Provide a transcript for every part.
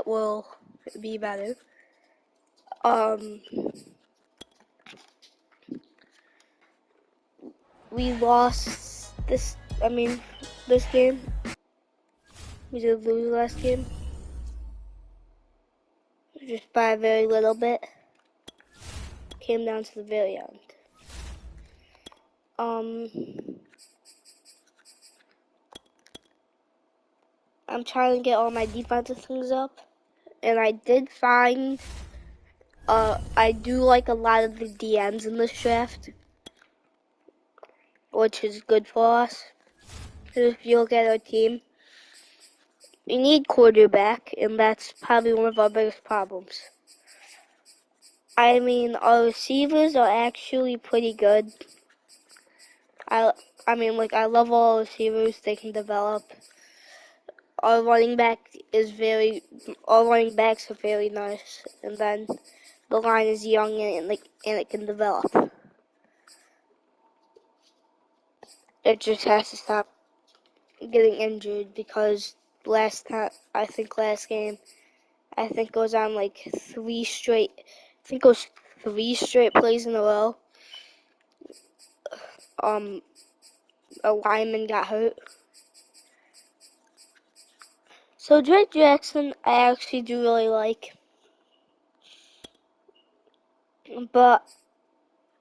will be better. We lost this game. We did lose last game. Just by a very little bit. Came down to the very end. I'm trying to get all my defensive things up. And I did find, I do like a lot of the DNs in this draft. Which is good for us. If you look at our team, we need quarterback, and that's probably one of our biggest problems. I mean, our receivers are actually pretty good. I love all our receivers. They can develop. Our running backs are very nice, and then the line is young and it can develop. It just has to stop getting injured because last game, I think it was on like 3 straight plays in a row. A lineman got hurt. So Drake Jackson, I actually do really like, but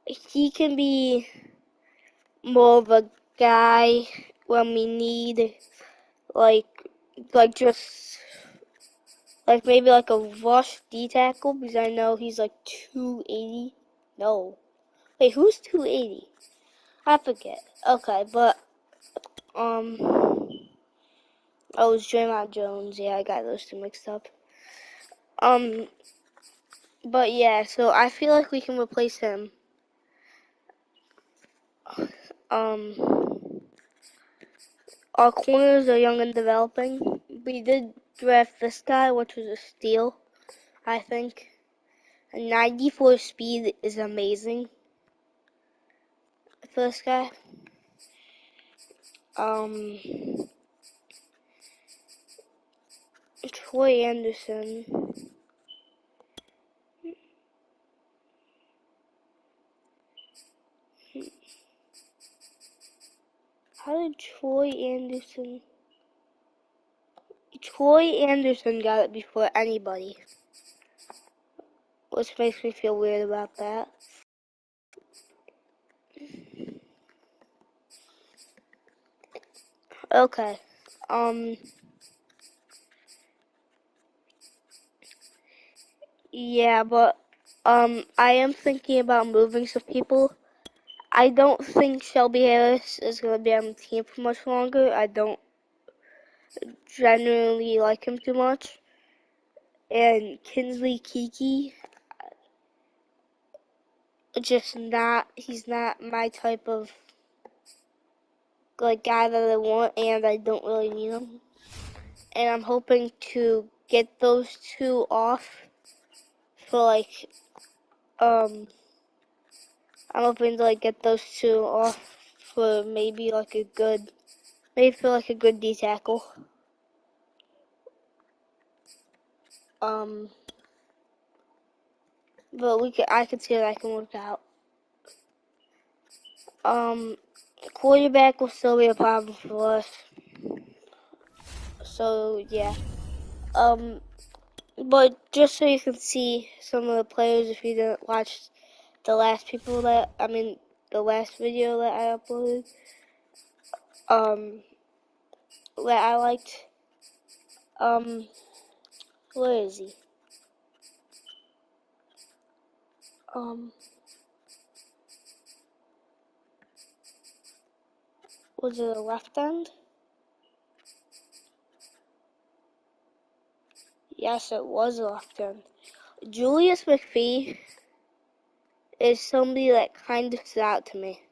he can be more of a guy when we need maybe like a rush D tackle, because I know he's like 280. No. Wait, who's 280? I forget. Okay, but oh, it's Draymond Jones. Yeah, I got those two mixed up. But yeah, so I feel like we can replace him. Our corners are young and developing. We did draft this guy, which was a steal, I think. A 94 speed is amazing for this guy. Troy Anderson. How did Troy Anderson got it before anybody, which makes me feel weird about that. Okay. Yeah, but I am thinking about moving some people. I don't think Shelby Harris is going to be on the team for much longer. I don't genuinely like him too much. And Kinsley Kiki, he's not my type of guy that I want, and I don't really need him. And I'm hoping to get those two off for I'm hoping to get those two off for maybe a good D tackle. But I can see that I can work out. Quarterback will still be a problem for us. So yeah. But just so you can see some of the players, if you didn't watch the last video that I uploaded, that I liked, where is he? Was it a left end? Yes, it was a left end. Julius McPhee is somebody that kind of stood out to me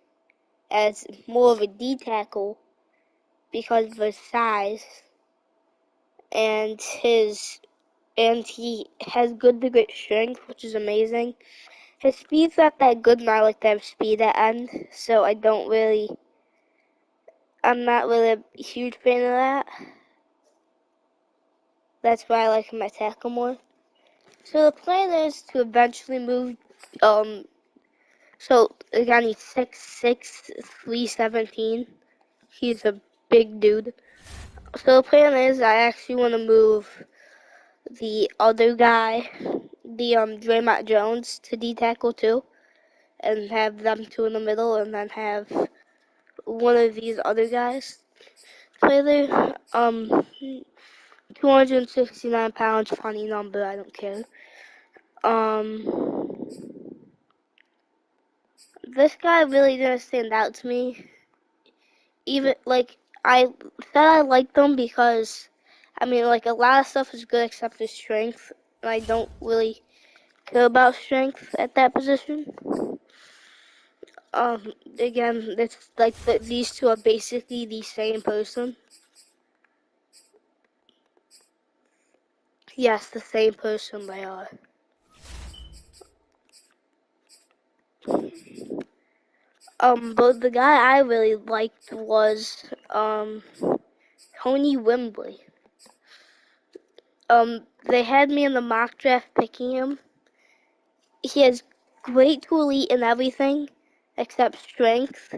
as more of a D tackle because of his size and he has good to great strength, which is amazing. His speed's not that good, and I like to have speed at end, so I'm not really a huge fan of that. That's why I like him at tackle more. So the plan is to eventually move. So the guy needs 6'6", 317. He's a big dude. So the plan is I actually want to move the other guy, the Draymond Jones, to D tackle too, and have them two in the middle, and then have one of these other guys play there. 269 pounds, funny number, I don't care. This guy really didn't stand out to me. Even, like, I said I liked them because, I mean, like, a lot of stuff is good except his strength, and I don't really care about strength at that position. Again, it's like these two are basically the same person. Yes, the same person they are. But the guy I really liked was, Tony Wembley. They had me in the mock draft picking him. He has great to elite in everything except strength,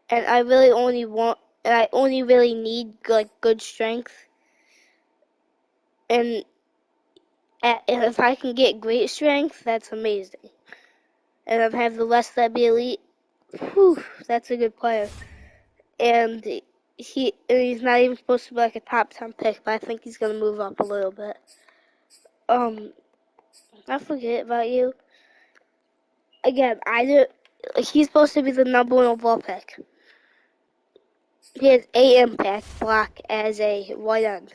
and I only really need like good strength. And if I can get great strength, that's amazing. And if I have the rest that be elite, whew, that's a good player. And he's not even supposed to be like a top 10 pick, but I think he's gonna move up a little bit. I forget about you. Again, he's supposed to be the number 1 overall pick. He has 8 impact block as a wide end.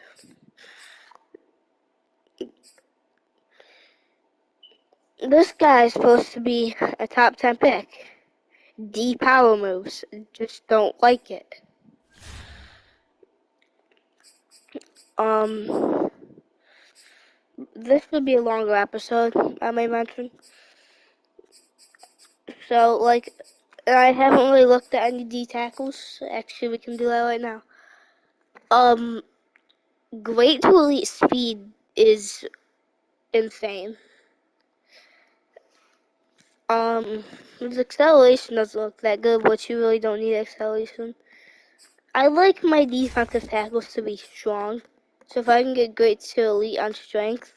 This guy is supposed to be a top 10 pick. D power moves, just don't like it. This would be a longer episode, I may mention. So, like, I haven't really looked at any D tackles. Actually, we can do that right now. Great to elite speed is insane. His acceleration doesn't look that good, but you really don't need acceleration. I like my defensive tackles to be strong, so if I can get great to elite on strength.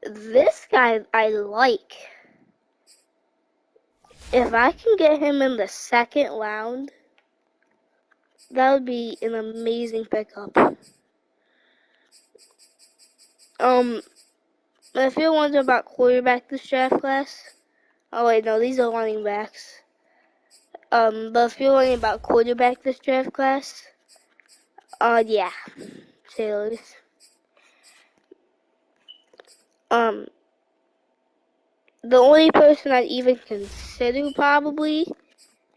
This guy I like. If I can get him in the second round, that would be an amazing pickup. If you're wondering about quarterback this draft class, oh wait, no, these are running backs. But if you're wondering about quarterback this draft class, yeah, Sailors. The only person I'd even consider probably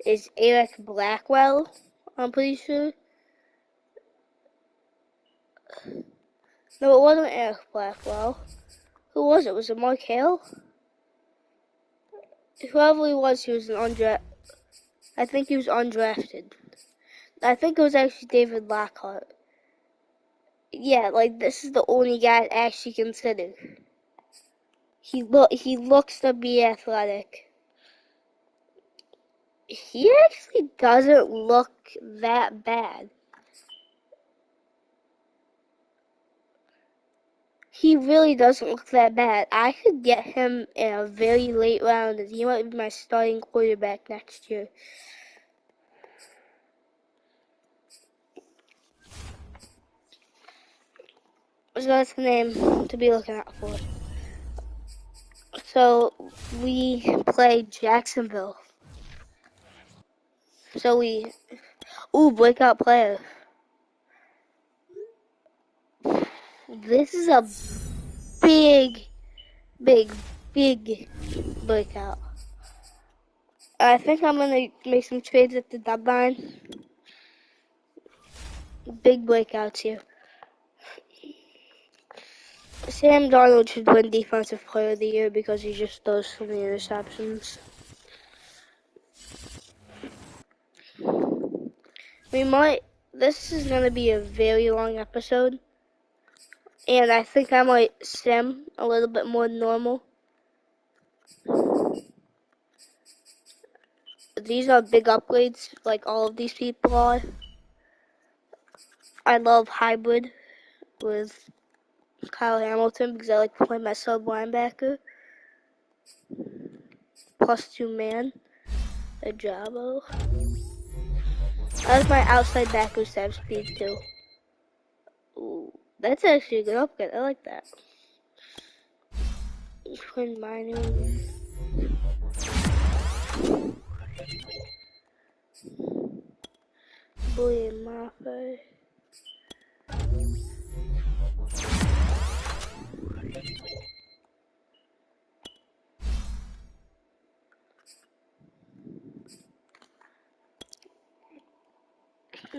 is Eric Blackwell, I'm pretty sure. No, it wasn't Eric Blackwell. Who was it? Was it Mark Hale? Whoever he was I think he was undrafted. I think it was actually David Lockhart. Yeah, like, this is the only guy I'd actually consider. He looks to be athletic. He actually doesn't look that bad. He really doesn't look that bad. I could get him in a very late round, and he might be my starting quarterback next year. So that's the name to be looking out for. So we play Jacksonville. Breakout player. This is a big breakout. I think I'm gonna make some trades at the deadline. Big breakouts here. Sam Darnold should win Defensive Player of the Year because he just throws so many interceptions. We might This is gonna be a very long episode, and I think I might sim a little bit more than normal. These are big upgrades, like all of these people are. I love hybrid with Kyle Hamilton because I like to play my sub linebacker. +2 man, a Jabo. That's my outside back who stab speed too. Ooh, that's actually a good upgrade. I like that. Twin mining. Bully and Mafia.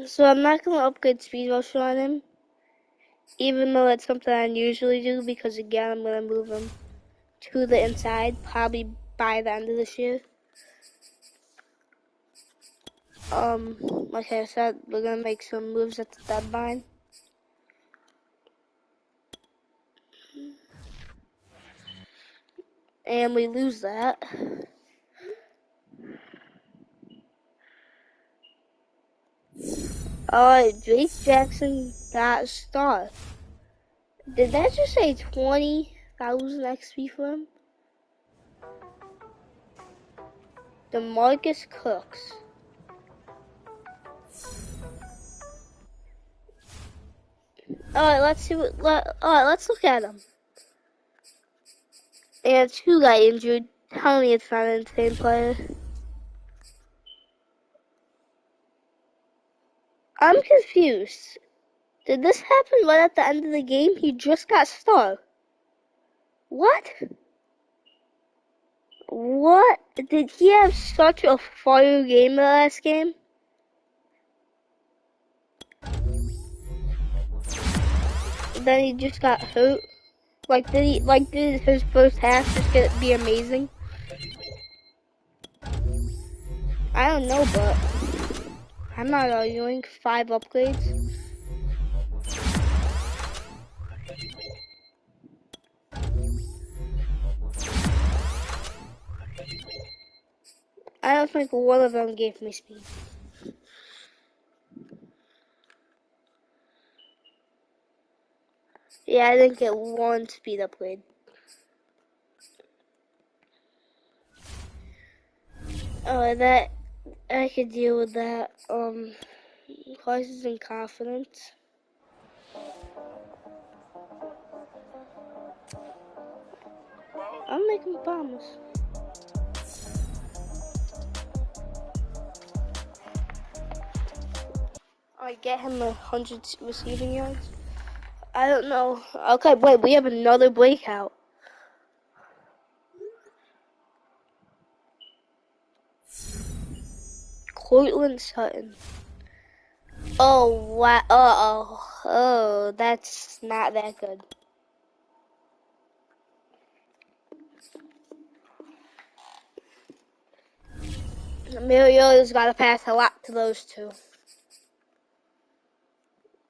So I'm not gonna upgrade speed rush on him, even though that's something I usually do, because again I'm gonna move him to the inside probably by the end of this year. Like I said, we're gonna make some moves at the deadline. And we lose that. Alright, Drake Jackson got a star. Did that just say 20,000 XP for him? DeMarcus Cooks. Alright, let's see what. Alright, let's look at him. And 2 got injured. Tell me it's not an insane player. I'm confused. Did this happen right at the end of the game? He just got star. What? What? Did he have such a fire game the last game? Then he just got hurt. Did his first half just be amazing? I don't know, but I'm not arguing. 5 upgrades. I don't think one of them gave me speed. Yeah, I didn't get 1 speed upgrade. Oh, that I could deal with that. Crisis in confidence. I'm making bombs. I get him 100 receiving yards. I don't know. Okay, wait, we have another breakout. Cortland Sutton. Oh, wow. Oh, that's not that good. Mariota's got to pass a lot to those 2.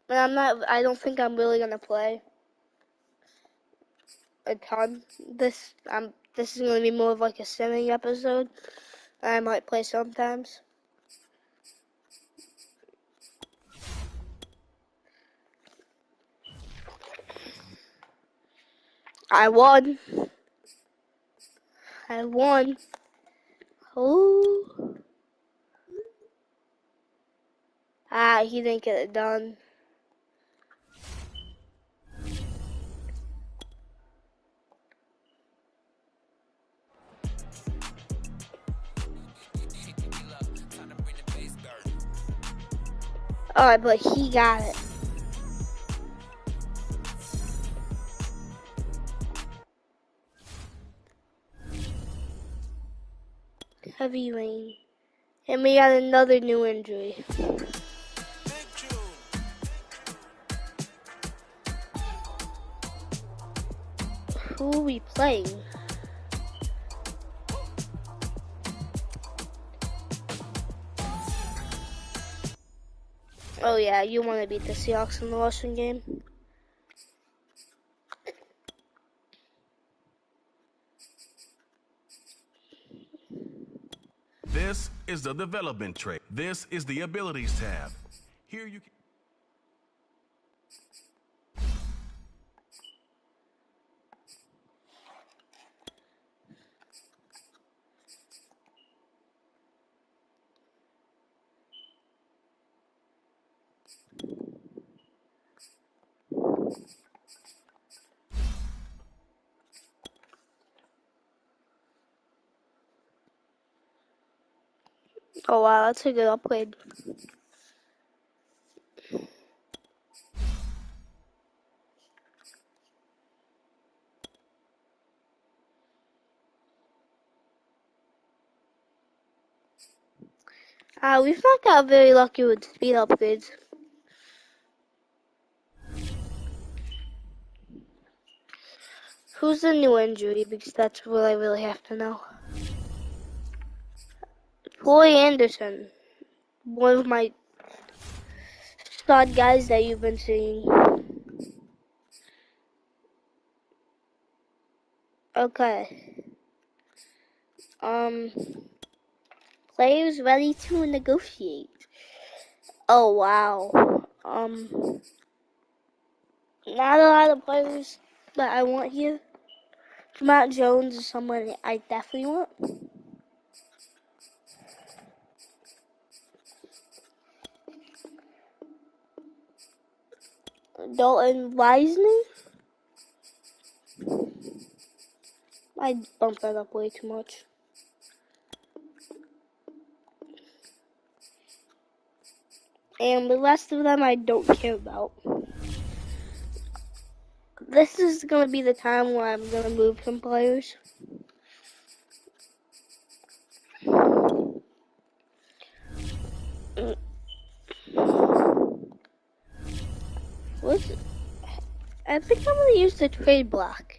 But I don't think I'm really going to play a ton. This is going to be more of like a simming episode. I might play sometimes. I won. Oh. He didn't get it done. Alright, but he got it. Heavy rain. And we got another new injury. Who are we playing? Oh yeah, you want to beat the Seahawks in the Russian game? This is the development tray. This is the abilities tab. Here you can. Oh wow, that's a good upgrade. We've not got very lucky with speed upgrades. Who's the new injury? Because that's what I really have to know. Troy Anderson, one of my stud guys that you've been seeing. Okay. Players ready to negotiate. Oh wow. Not a lot of players that I want here. Matt Jones is someone I definitely want. Dalton Wisney. I bumped that up way too much. And the rest of them I don't care about. This is going to be the time where I'm going to move some players. I think I'm going to use the trade block.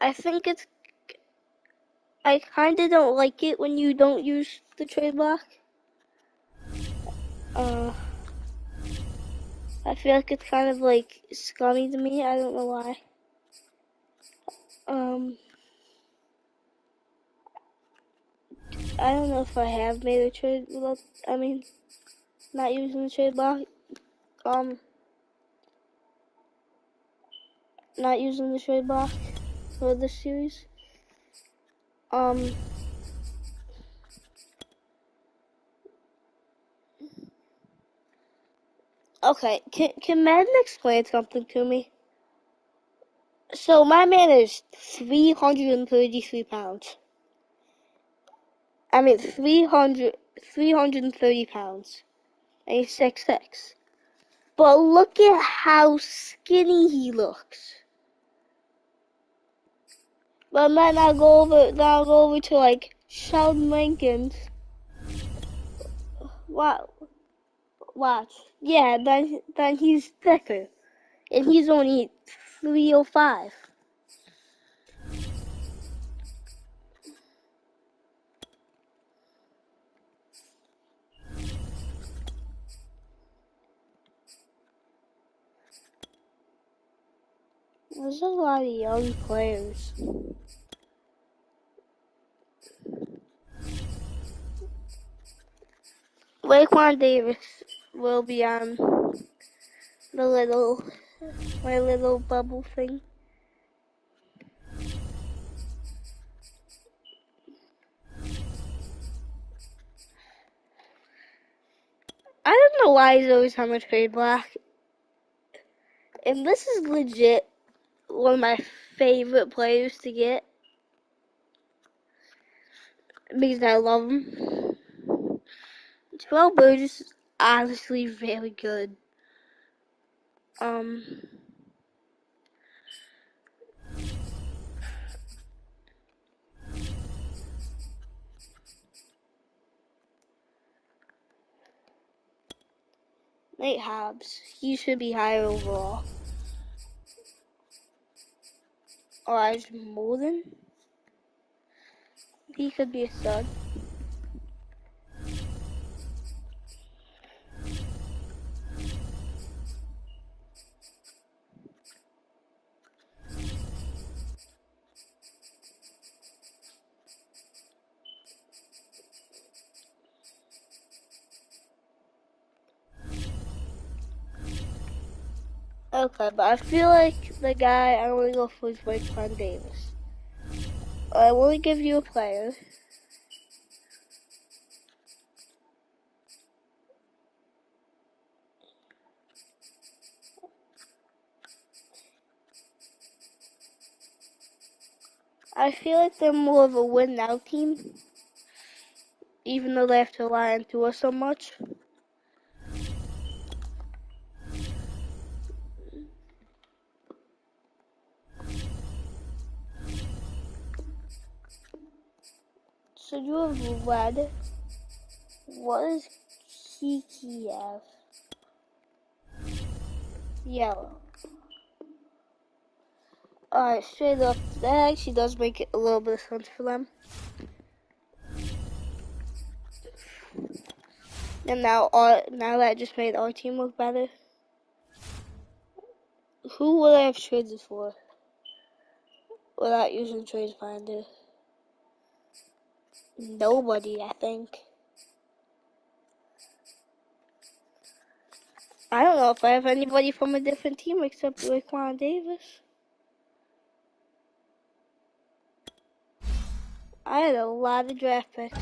I kind of don't like it when you don't use the trade block. I feel like it's kind of like scummy to me. I don't know why. I don't know if I have made a trade without, not using the trade block. Not using the trade block for this series. Okay, can Madden explain something to me? So my man is 333 pounds. 330 pounds. And he's 6'6". But look at how skinny he looks. But then I'll go over to like Sheldon Rankins. Wow. Watch. Yeah, then he's thicker. And he's only 305. There's a lot of young players. Raekwon Davis will be on my little bubble thing. I don't know why he's always on my trade block. And this is legit one of my favorite players to get. Because I love him. Terrell Burgess is honestly very good. Nate Hobbs, he should be higher overall. Elijah Molden, he could be a stud. Okay, but I feel like the guy I want to go for is Fran Davis. I want to give you a player. I feel like they're more of a win now team, even though they have to rely on Tua so much. So you have red. What does Kiki have? Yellow. Alright, straight up, that actually does make it a little bit of sense for them. And now that just made our team look better. Who would I have traded for without using Trade Finder? Nobody, I think. I don't know if I have anybody from a different team except Raekwon Davis. I had a lot of draft picks.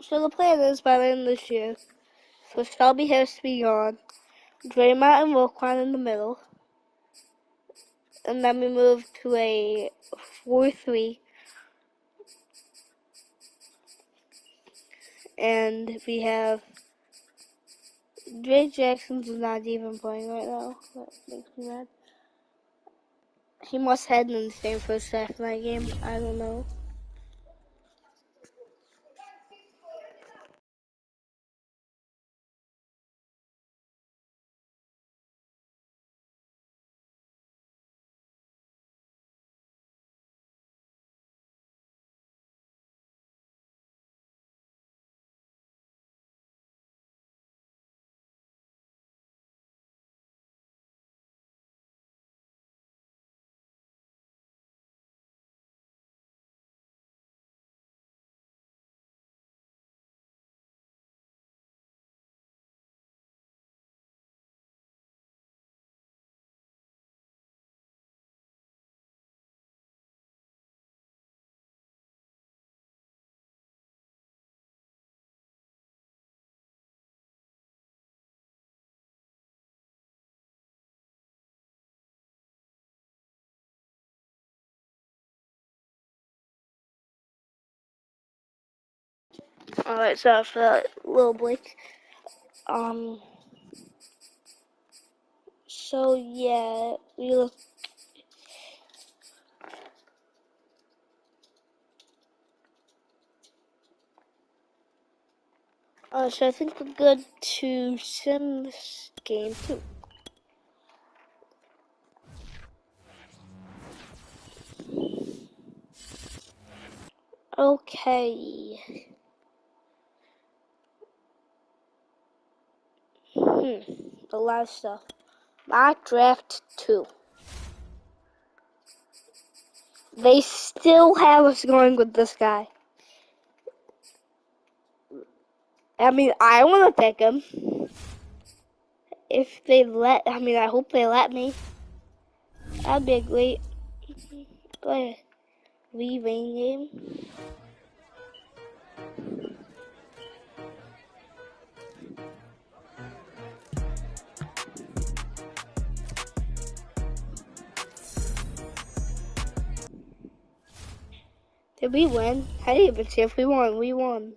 So the plan is by the end of this year, for Shelby Harris to be gone, Draymond and Roquan in the middle, and then we move to a 4-3, and we have Dre Jackson's not even playing right now. That makes me mad. He must have in the same first half of that game. I don't know. Alright, so for that little break. So yeah, we look. So I think we're good to sim this game too. Okay. A lot of stuff. Mock draft 2. They still have us going with this guy. I mean, I want to pick him. If they I hope they let me. That'd be a great re-rain game. Did we win? I didn't even see if we won. We won.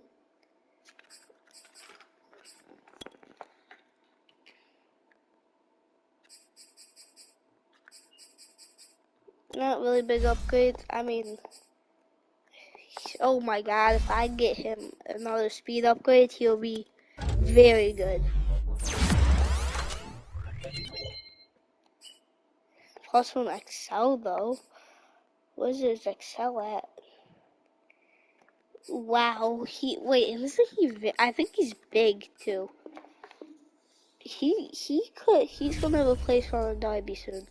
Not really big upgrades. I mean, oh my god, if I get him another speed upgrade, he'll be very good. Plus one Excel though. What is his Excel at? Wow, I think he's big too. He's gonna replace Ronald Darby soon.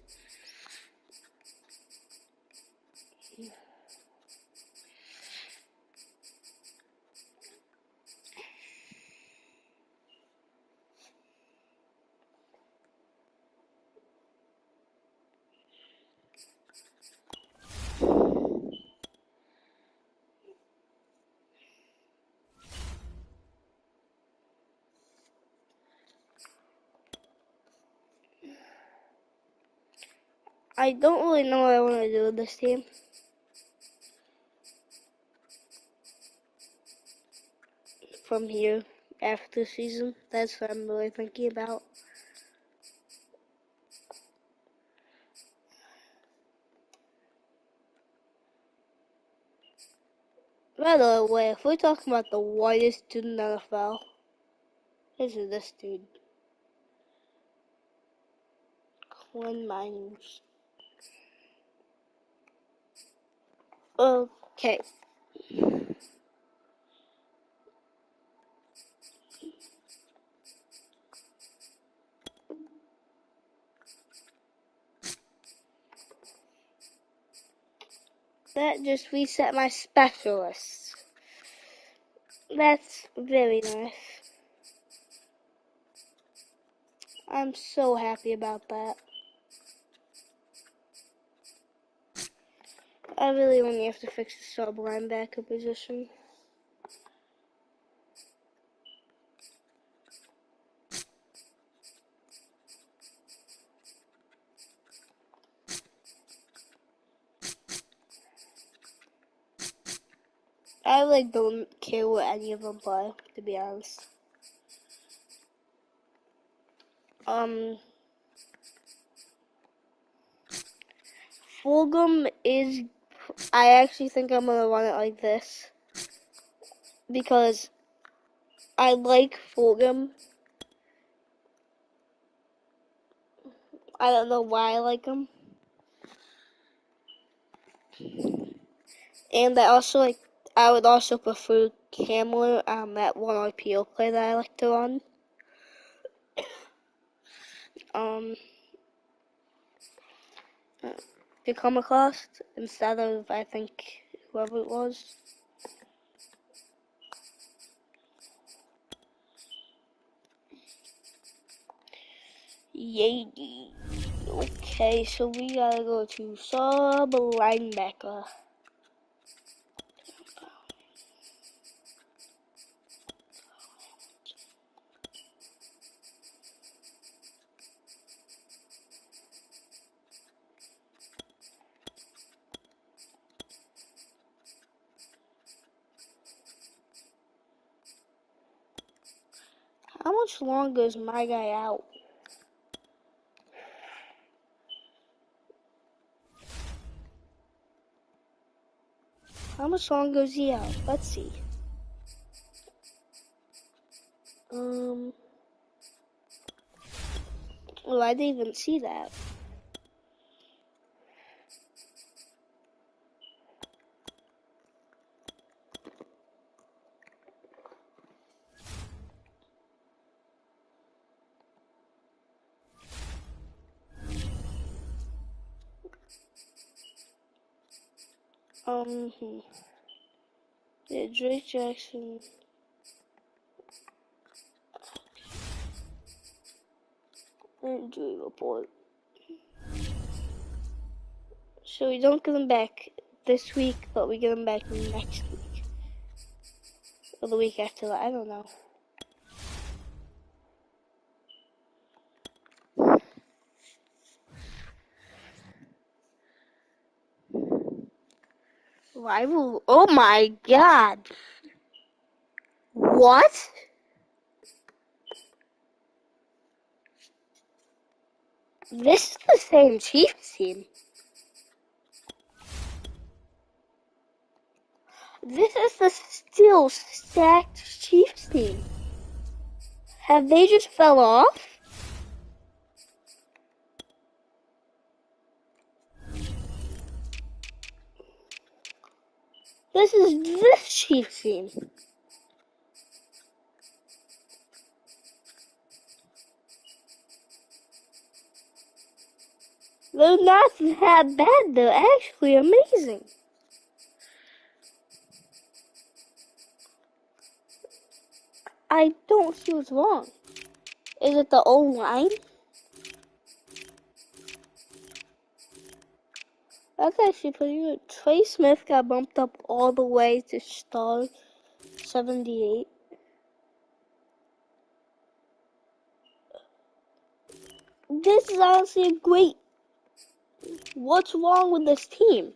I don't really know what I want to do with this team. From here after the season. That's what I'm really thinking about. By the way, if we're talking about the whitest dude in the NFL, this is this dude. Quinn Miners. Okay. That just reset my specialists. That's very nice. I'm so happy about that. I really only have to fix the sub linebacker position. I like don't care what any of them play, to be honest. Fulgham is, I actually think I'm gonna run it like this. Because I like Fulgham. I don't know why I like him. And I would also prefer Hamler on that one RPO play that I like to run. To come across instead of, I think, whoever it was. Yay. Okay, so we gotta go to sub linebacker. How much longer is my guy out? How much longer is he out? Let's see. Well, I didn't even see that. Yeah, Drake Jackson. Injury report. So we don't get him back this week, but we get him back next week. Or the week after that, I don't know. Rival, oh my god. What? This is the same Chiefs team. This is the still stacked Chiefs team. Have they just fell off? This is this Chiefs team. They're not that bad, they're actually amazing. I don't see what's wrong. Is it the O-line? That's actually pretty good. Trey Smith got bumped up all the way to star 78. This is honestly a great What's wrong with this team?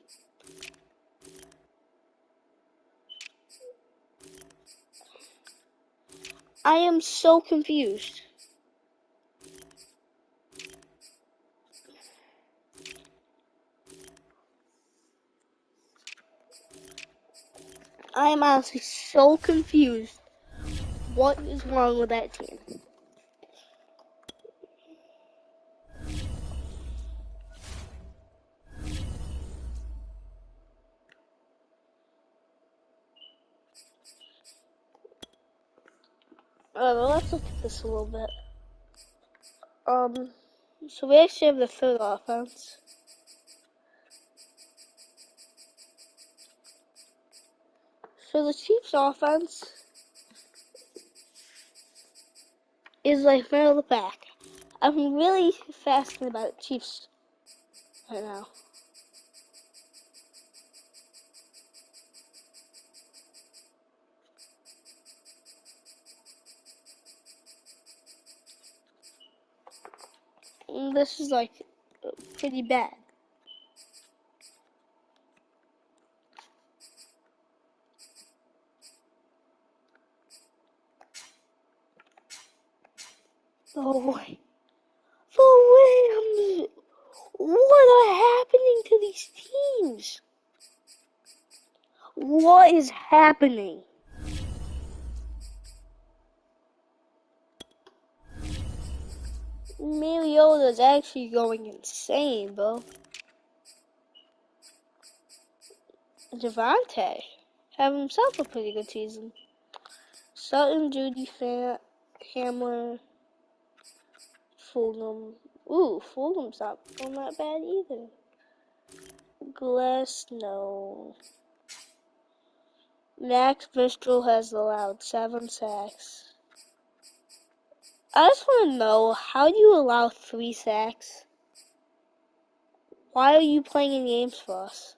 I am so confused. I am honestly so confused. What is wrong with that team? Well, let's look at this a little bit. So we actually have the third offense. So the Chiefs' offense is like middle of the pack. I'm really fascinated about Chiefs right now. And this is like pretty bad. The Rams. What are happening to these teams? What is happening? Mariota's actually going insane, bro. Javante having himself a pretty good season. Sutton, Judy, Fant, Hamler, Fulham. Ooh, Fulham's not that bad either. Glass, no. Max Mistral has allowed 7 sacks. I just want to know, how do you allow 3 sacks? Why are you playing in games for us?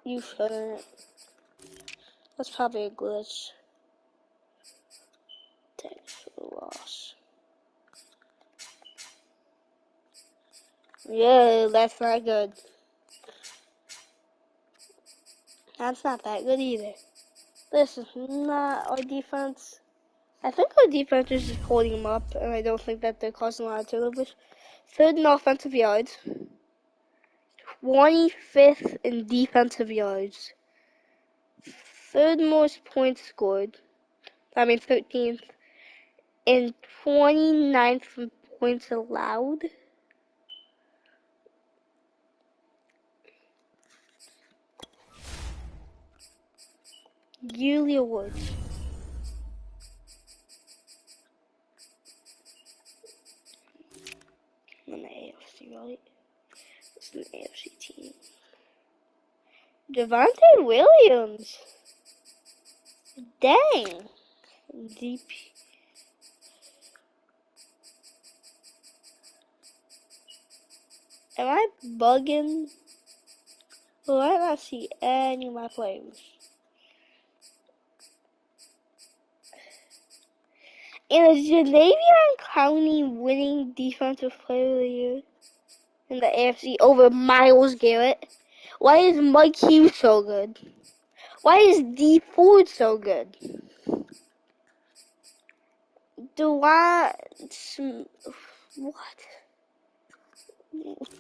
You shouldn't. That's probably a glitch. Technical loss. Yeah, that's not good. That's not that good either. This is not our defense. I think our defense is just holding them up, and I don't think that they're causing a lot of turnovers. Third in offensive yards. 25th in defensive yards. Third most points scored. 13th. And 29th in points allowed. Yearly awards. On the AFC, right? It's an AFC team. Javante Williams. Dang. DP. Am I bugging? Well, I not see any of my players. And is Jadavion Clowney winning Defensive Player of the Year in the AFC over Myles Garrett? Why is Mike Hughes so good? Why is D Ford so good? What?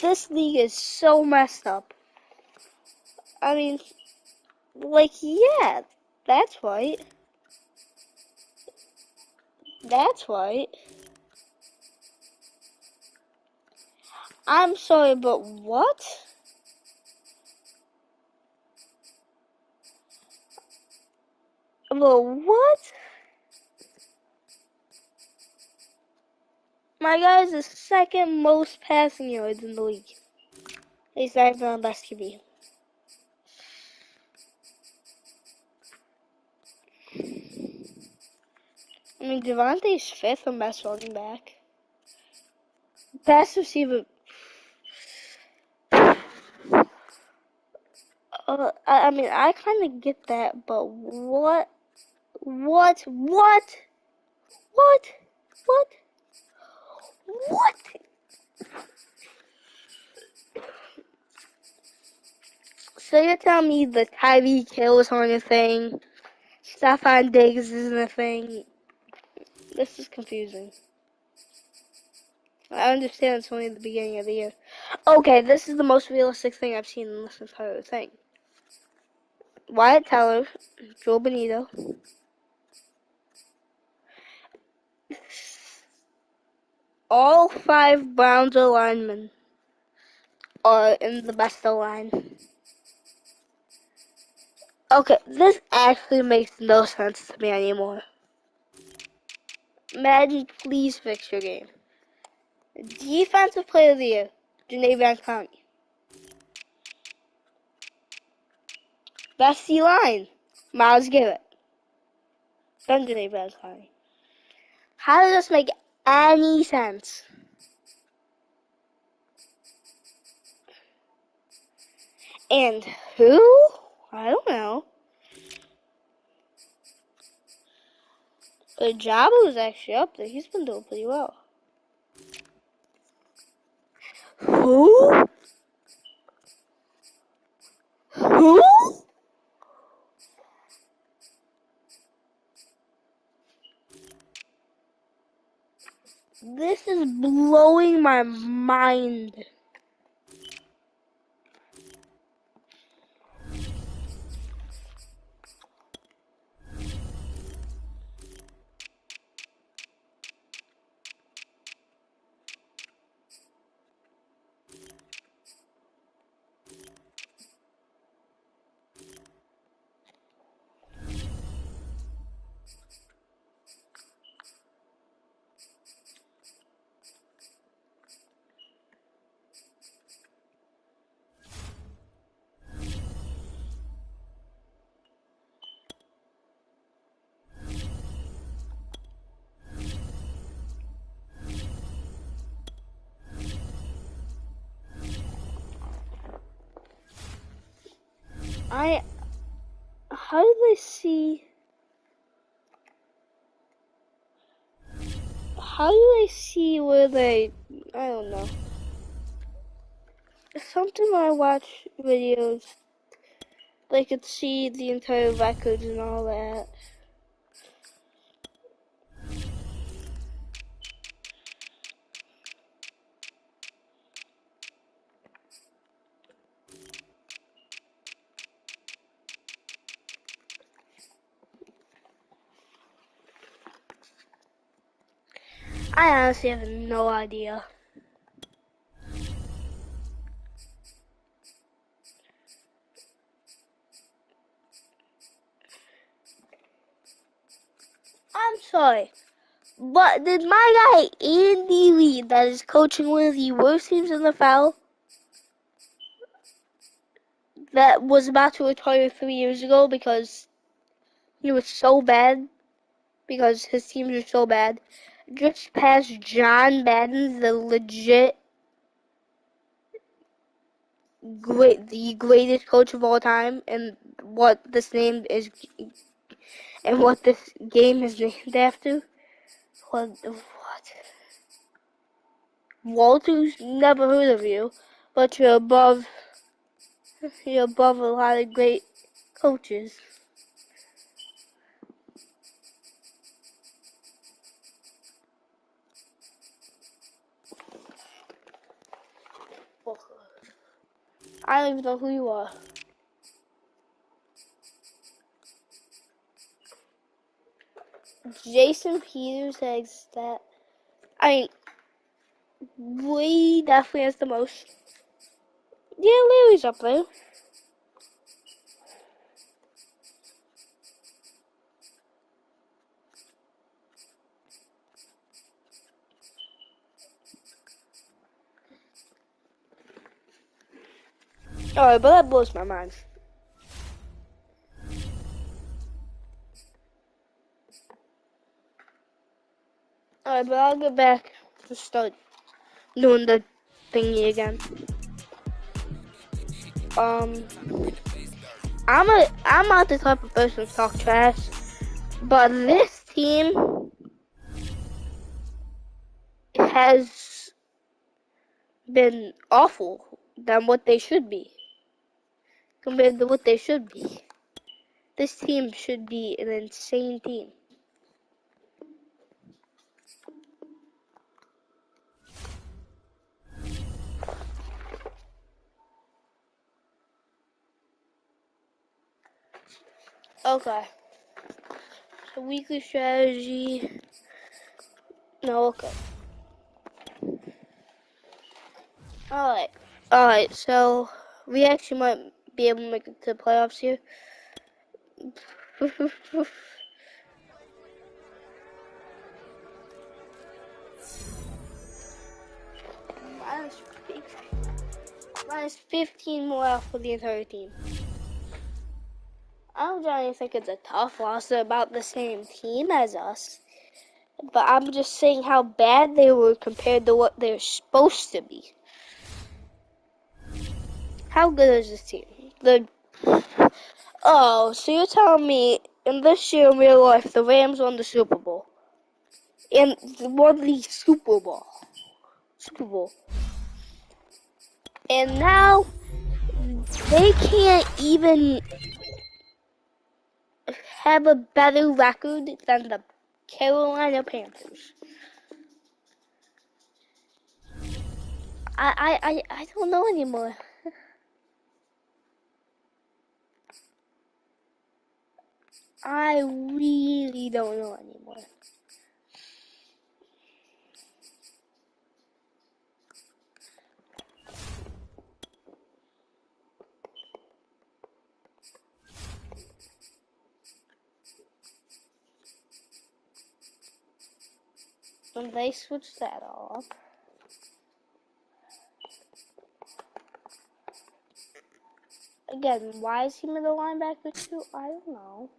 This league is so messed up. I mean, yeah, that's right. That's right. I'm sorry, but what? But what? My guy is the second most passing yards in the league. He's not even on best QB. I mean, Devontae's 5th on best running back. Best receiver. I mean, I kind of get that, but what? What? What? What? What? What? So you're telling me the Tyreek Hills aren't a thing? Stephon Diggs isn't a thing? This is confusing. I understand it's only the beginning of the year. Okay, this is the most realistic thing I've seen in this entire thing. Wyatt Teller, Joe Bonito. All 5 Browns linemen are in the best line. Okay, this actually makes no sense to me anymore. Madden, please fix your game. Defensive Player of the Year, Janae Van Connie. Best D-line, Myles Garrett. Then Janae Van Connie. How does this make any sense? And who? I don't know. But Jabu is actually up there. He's been doing pretty well. Who? Who? This is blowing my mind. How do they see? How do they see where they? I don't know. Something when I watch videos, they could see the entire records and all that. I honestly have no idea. I'm sorry, but did my guy Andy Lee, that is coaching one of the worst teams in the NFL, that was about to retire 3 years ago because he was so bad, because his teams are so bad, just pass John Madden, the legit the greatest coach of all time, and what this name is, and what this game is named after? What? Walters? Never heard of you, but you're above a lot of great coaches. I don't even know who you are. Jason Peters has that. I mean, Lee definitely has the most. Yeah, Larry's up there. Alright, but that blows my mind. Alright, but I'll get back to start doing the thingy again. I'm not the type of person to talk trash, but this team has been awful than what they should be. Compared to what they should be. This team should be an insane team. Okay. So weekly strategy. No, okay. Alright, so we actually might be able to make it to the playoffs here. Minus 15 more out for the entire team. I don't really think it's a tough loss. They're about the same team as us. But I'm just saying how bad they were compared to what they're supposed to be. How good is this team? Oh, so you're telling me in this year in real life the Rams won the Super Bowl. And won the Super Bowl. And now they can't even have a better record than the Carolina Panthers. I don't know anymore. I really don't know anymore. When they switch that off. Again, why is he middle linebacker too? I don't know.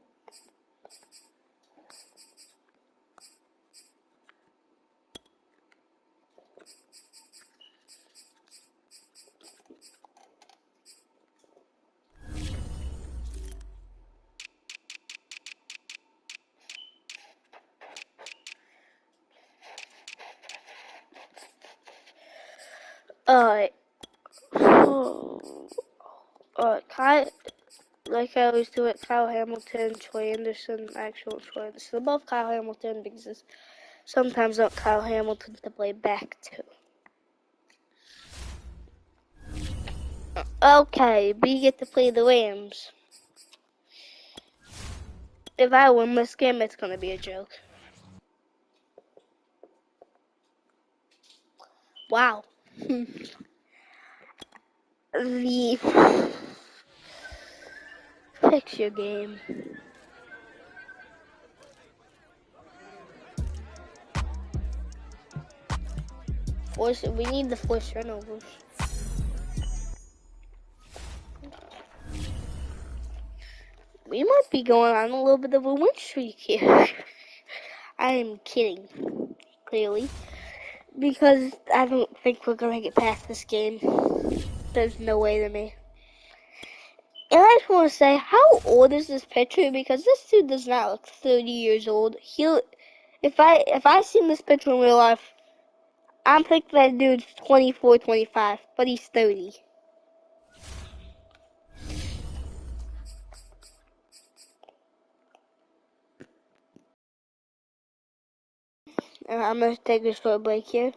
Alright. Like I always do it, Kyle Hamilton, Troy Anderson, actual Troy Anderson above Kyle Hamilton because sometimes I want Kyle Hamilton to play back too. Okay, we get to play the Rams. If I win this game, it's gonna be a joke. Wow. The picture game. We need the force turnovers. We might be going on a little bit of a win streak here. I am kidding, clearly, because I don't think we're gonna get past this game. There's no way to me. And I just want to say, how old is this pitcher? Because this dude does not look 30 years old. If I seen this pitcher in real life, I'm thinking that dude's 24, 25, but he's 30. And I'm gonna take a short break here.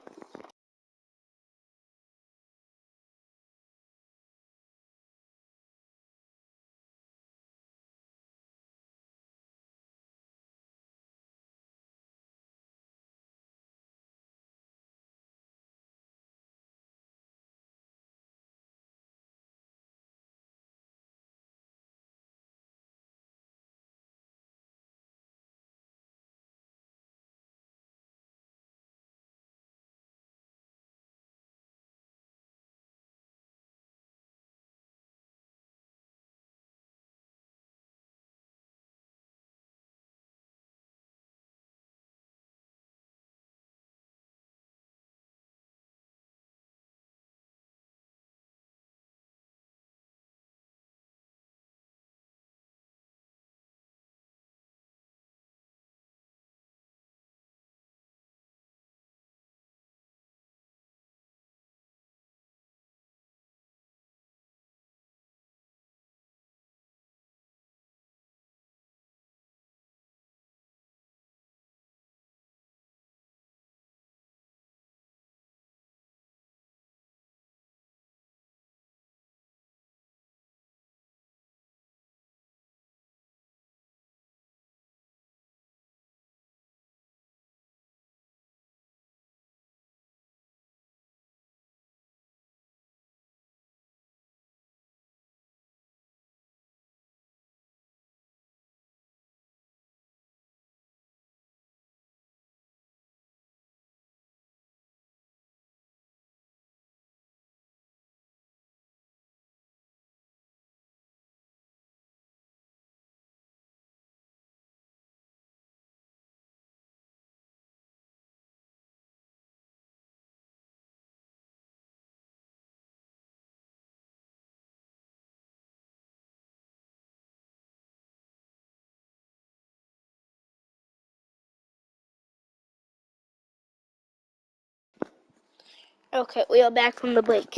Okay, we are back from the break.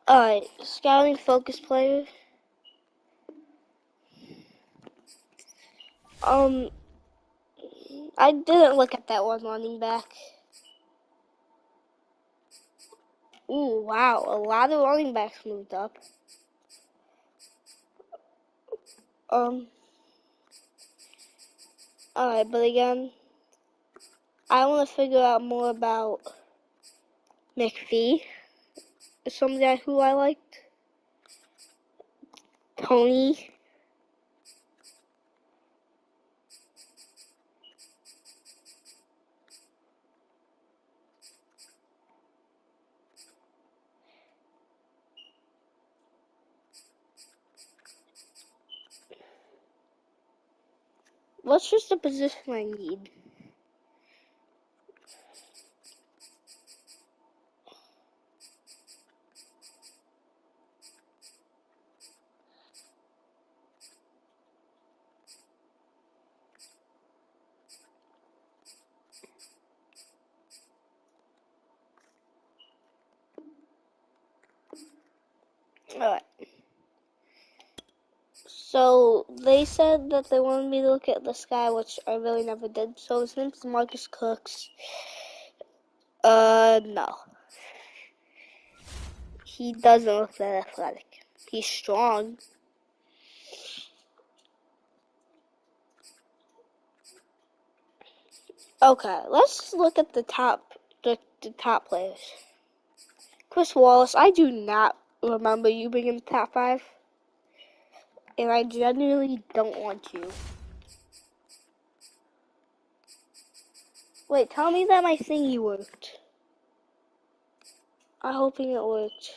Alright, scouting focus player. I didn't look at that one running back. Ooh, wow, a lot of running backs moved up. Alright, but again, I want to figure out more about McPhee. Some guy who I liked. Tony. What's just the position I need? Alright. So, they said that they wanted me to look at this guy, which I really never did. So, his name's Marcus Cooks. No. He doesn't look that athletic. He's strong. Okay, let's look at the top players. Chris Wallace, I do not remember you being in the top 5. And I genuinely don't want you. Wait, tell me that my thingy worked. I'm hoping it worked.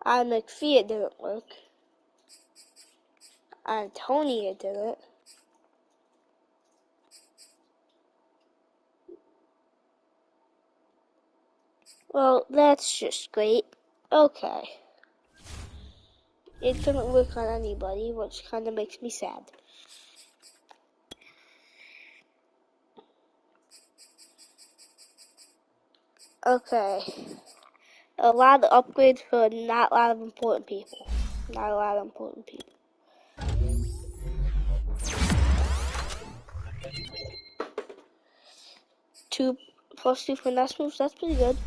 On McPhee it didn't work. On Tony it didn't. Well, that's just great. Okay. It didn't work on anybody, which kind of makes me sad. Okay. A lot of upgrades for not a lot of important people. Not a lot of important people. 2+2 finesse moves, that's pretty good.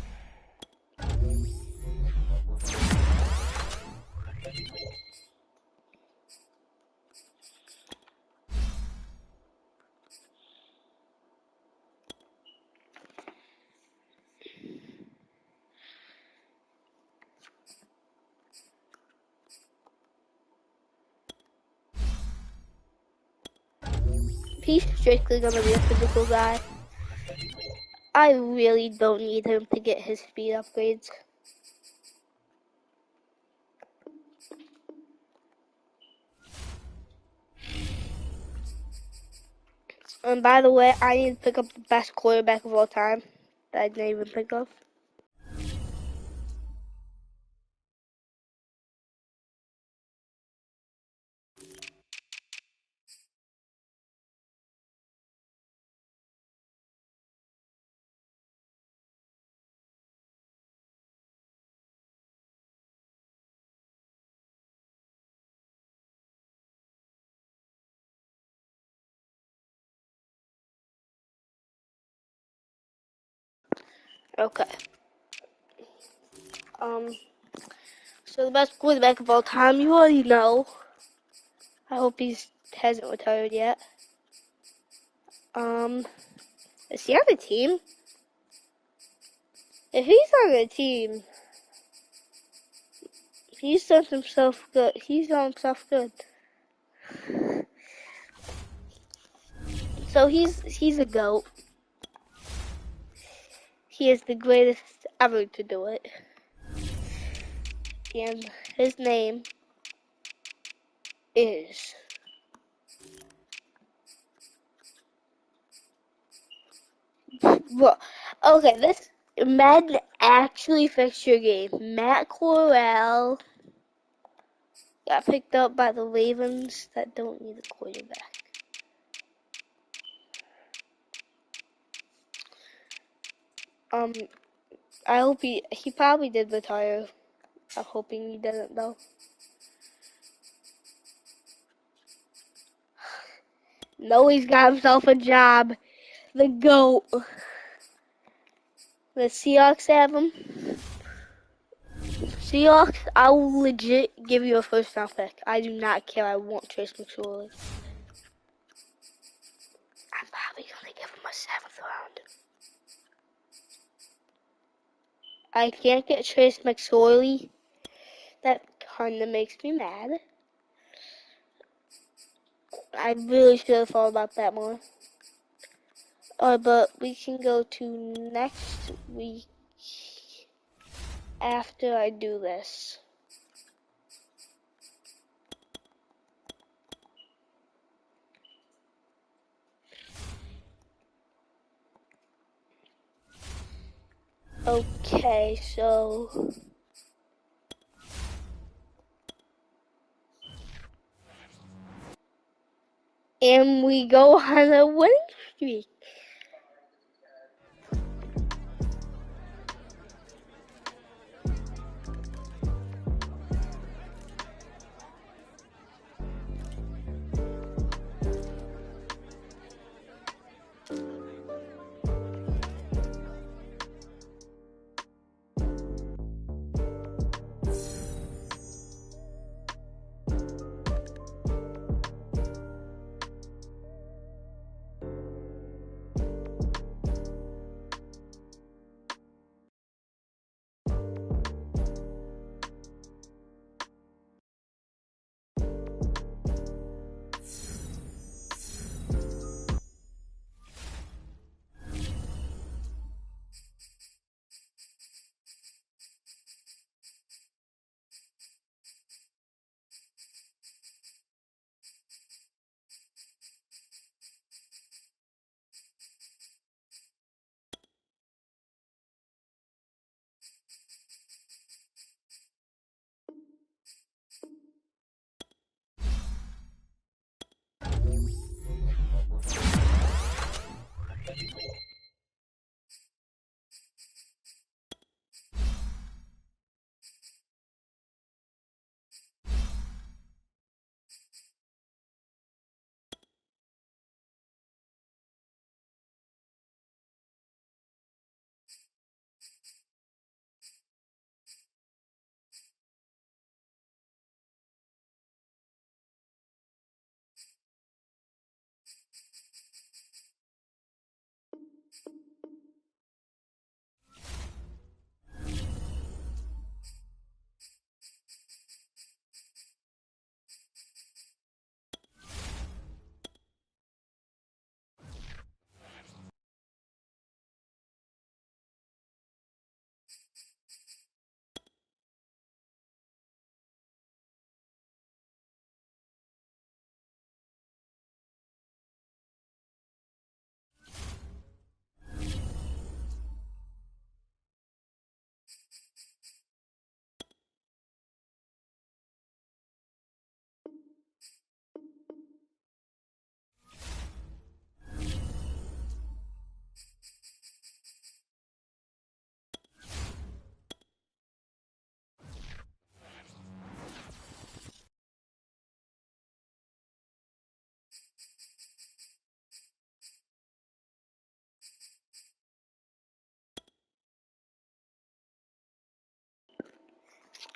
He's strictly gonna be a physical guy. I really don't need him to get his speed upgrades. And by the way, I need to pick up the best quarterback of all time that I didn't even pick up. Okay. So the best quarterback of all time, you already know. I hope he hasn't retired yet. Is he on the team? If he's on the team, he's done himself good. He's done himself good. So he's a GOAT. He is the greatest ever to do it. And his name is well, okay, this Madden actually fixed your game. Matt Corral got picked up by the Ravens that don't need a quarterback. I hope he probably did retire. I'm hoping he didn't though. No, he's got himself a job. The GOAT. The Seahawks have him. Seahawks, I'll legit give you a first round pick. I do not care. I want Trace McSorley. I'm probably gonna give him a 7th round. I can't get Trace McSorley. That kinda makes me mad. I really should have thought about that more. But we can go to next week after I do this. Okay, so and we go on a winning streak.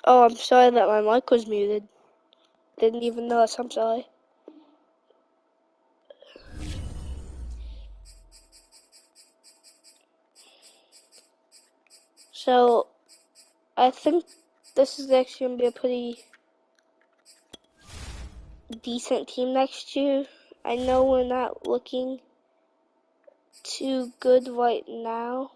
Oh, I'm sorry that my mic was muted. Didn't even notice. I'm sorry. So, I think this is actually going to be a pretty decent team next year. I know we're not looking too good right now.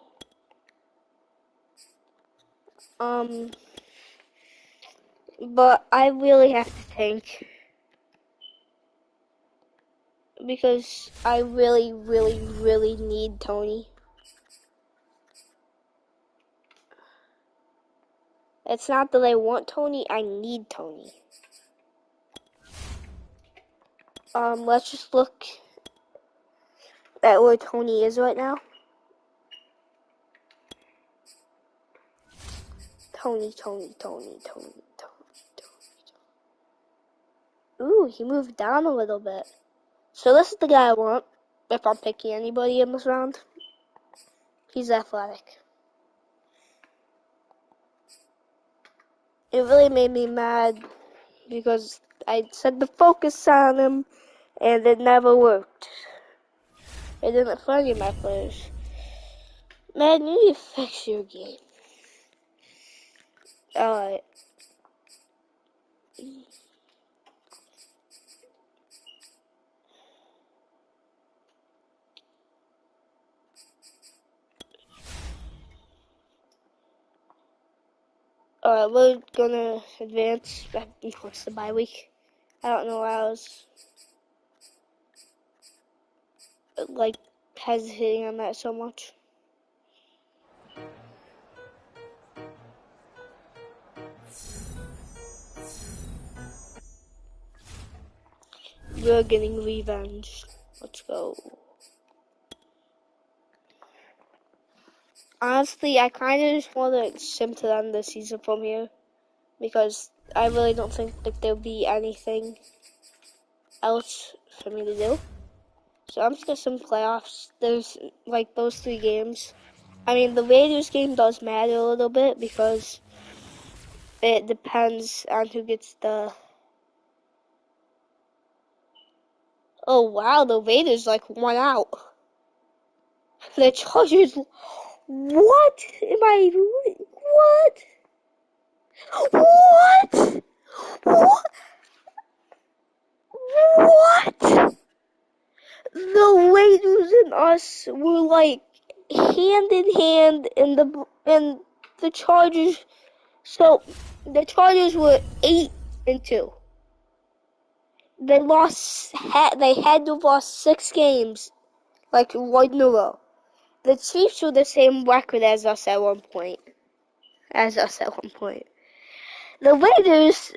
But I really have to think because I really, really, really need Tony. It's not that I want Tony, I need Tony. Let's just look at where Tony is right now. Tony. Ooh, he moved down a little bit. So this is the guy I want, if I'm picking anybody in this round. He's athletic. It really made me mad because I said to focus on him, and it never worked. It didn't for any of my players. Man, you need to fix your game. Alright. Alright, we're gonna advance back before the bye week. I don't know why I was like hesitating on that so much. We're getting revenge. Let's go. Honestly, I kind of just want to sim to end the season from here because I really don't think like there'll be anything else for me to do. So I'm just gonna sim playoffs. There's like those 3 games. I mean, the Raiders game does matter a little bit because it depends on who gets the. Oh wow, the Raiders like won out. The Chargers. What am I doing? What? What? What? The Raiders and us were like hand in hand in the Chargers. So the Chargers were 8-2. They lost. They had to have lost 6 games, like right in a row. The Chiefs were the same record as us at one point. The Raiders,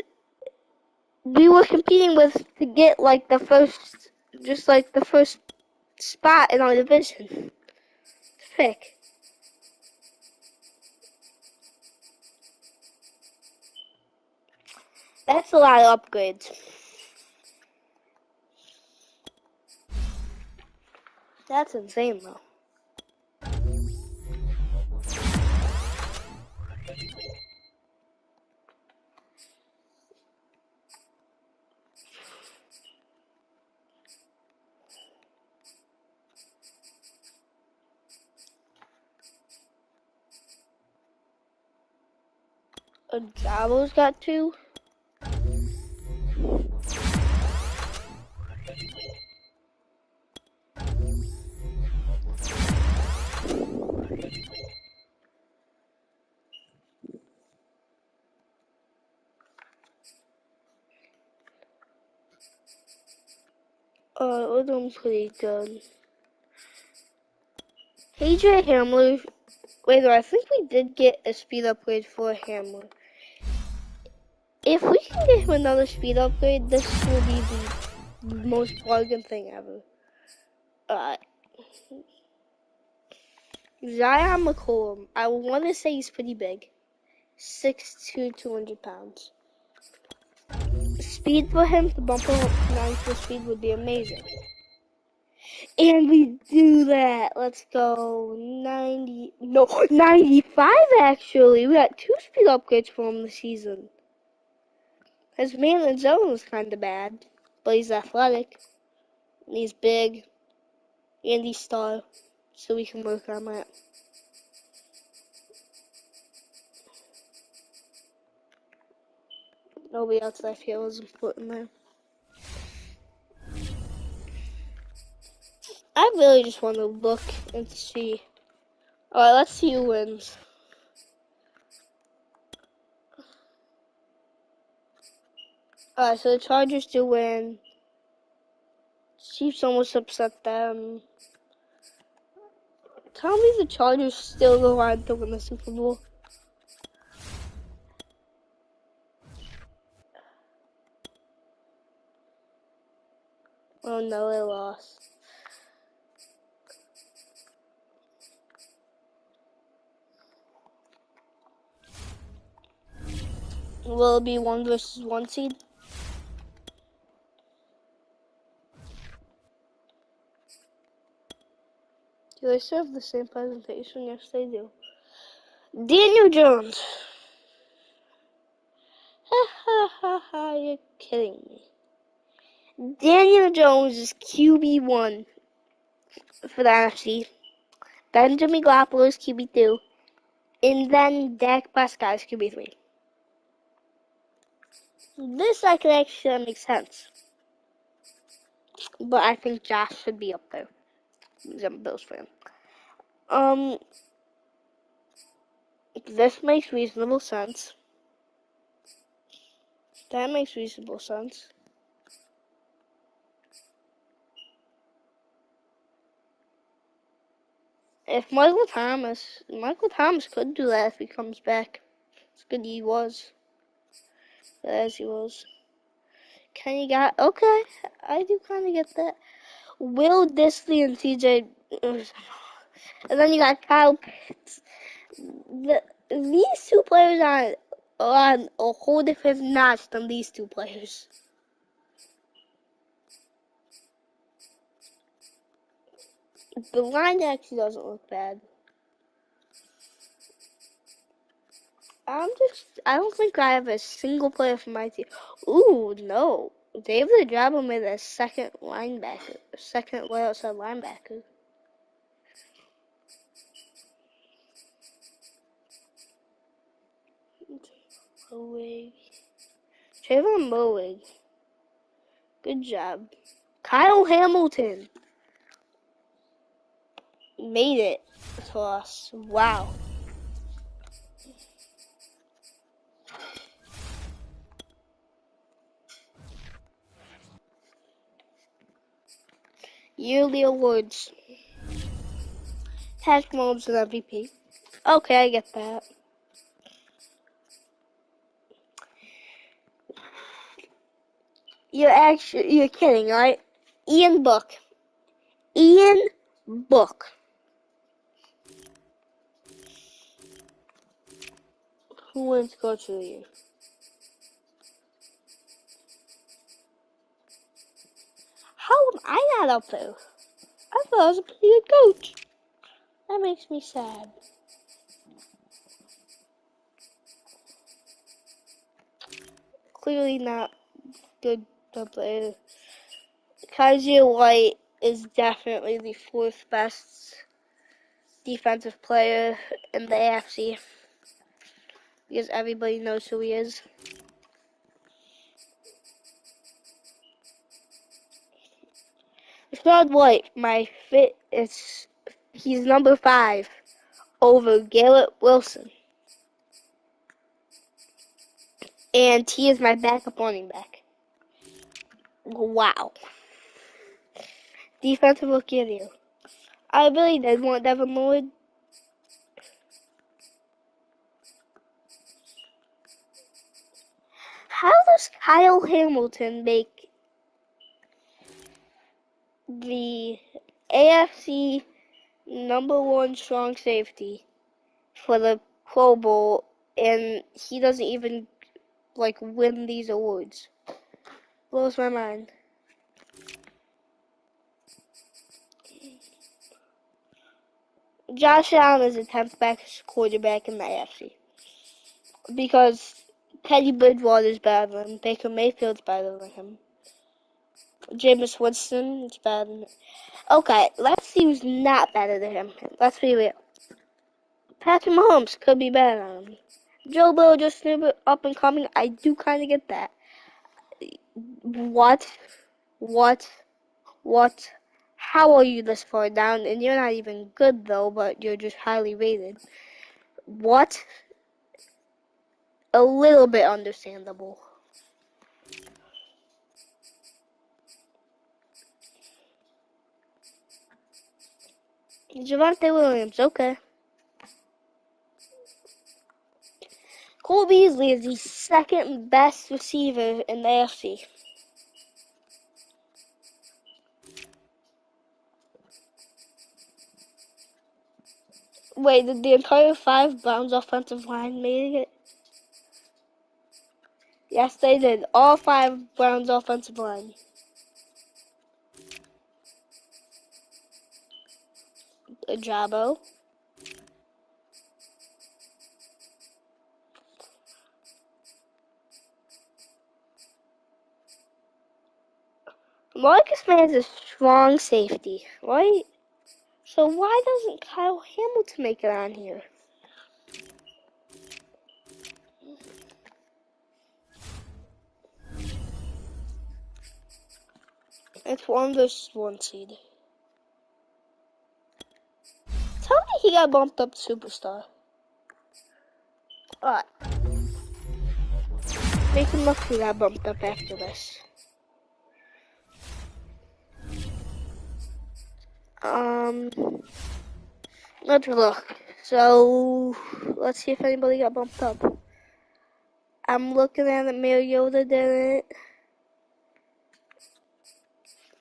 we were competing with to get like the first spot in our division. Pick. That's a lot of upgrades. That's insane though. Jabo's got 2. We're doing pretty good. AJ Hamler. Wait, I think we did get a speed upgrade for Hamler. If we can get him another speed upgrade, this will be the most bargain thing ever. Zion McCollum. I want to say he's pretty big. 6'2", 200 pounds. Speed for him to bump him up to 94 speed would be amazing. And we do that. Let's go. 95 actually. We got 2 speed upgrades for him this season. His man in zone is kind of bad, but he's athletic. And he's big. And he's tall. So we can work on that. Nobody else I feel is important there. I really just want to look and see. Alright, let's see who wins. Alright, so the Chargers do win. Chiefs almost upset them. Tell me the Chargers still go on to win the Super Bowl. Oh no, they lost. Will it be 1 versus 1 seed? Do they serve the same presentation? Yes, they do. Daniel Jones. Ha ha ha ha, you're kidding me. Daniel Jones is QB1 for the NFC. Then Jimmy Garoppolo is QB2. And then Dak Prescott is QB3. This I can actually make sense. But I think Josh should be up there. He's a Bills fan. This makes reasonable sense. That makes reasonable sense. If Michael Thomas could do that if he comes back. It's good he was. As he was. Okay, I do kind of get that. Will Disley and TJ, and then you got Kyle Pitts. These two players are on a whole different notch than these two players. The line actually doesn't look bad. I don't think I have a single player from my team. Ooh, no. David Ojabo made a second linebacker, second way outside linebacker. Trayvon Moehrig. Good job. Kyle Hamilton made it to us. Wow. Yearly awards. Patrick Mahomes is MVP. Okay, I get that. You're kidding, right? Ian Book. Who wins Coach of the Year? How am I not up there? I thought I was a pretty good coach. That makes me sad. Clearly not good player. Kaiser White is definitely the 4th best defensive player in the AFC because everybody knows who he is. Rashad White, he's number 5 over Garrett Wilson. And he is my backup running back. Wow. Defensive Rookie of the Year. I really did want Devin Lloyd. How does Kyle Hamilton make the AFC #1 strong safety for the Pro Bowl and he doesn't even win these awards? Blows my mind. Josh Allen is the 10th best quarterback in the AFC because Teddy Bridgewater is better than him. Baker Mayfield's better than him. Jameis Winston is better than him. Okay, let's see who's not better than him. Let's be real. Patrick Mahomes could be better than him. Joe Burrow just up and coming. I do kind of get that. What? How are you this far down? And you're not even good though, but you're just highly rated. What? A little bit understandable. Javonte Williams, okay. Cole Beasley is the 2nd best receiver in the AFC. Wait, did the entire 5 Browns offensive line make it? Yes, they did. All 5 Browns offensive line. Jabo. Marcus May is a strong safety, right? So why doesn't Kyle Hamilton make it on here? It's 1 versus 1 seed. Tell me he got bumped up to superstar. Alright. Make him look he got bumped up after this. Let's look. So, let's see if anybody got bumped up. I'm looking at it, Mariota didn't.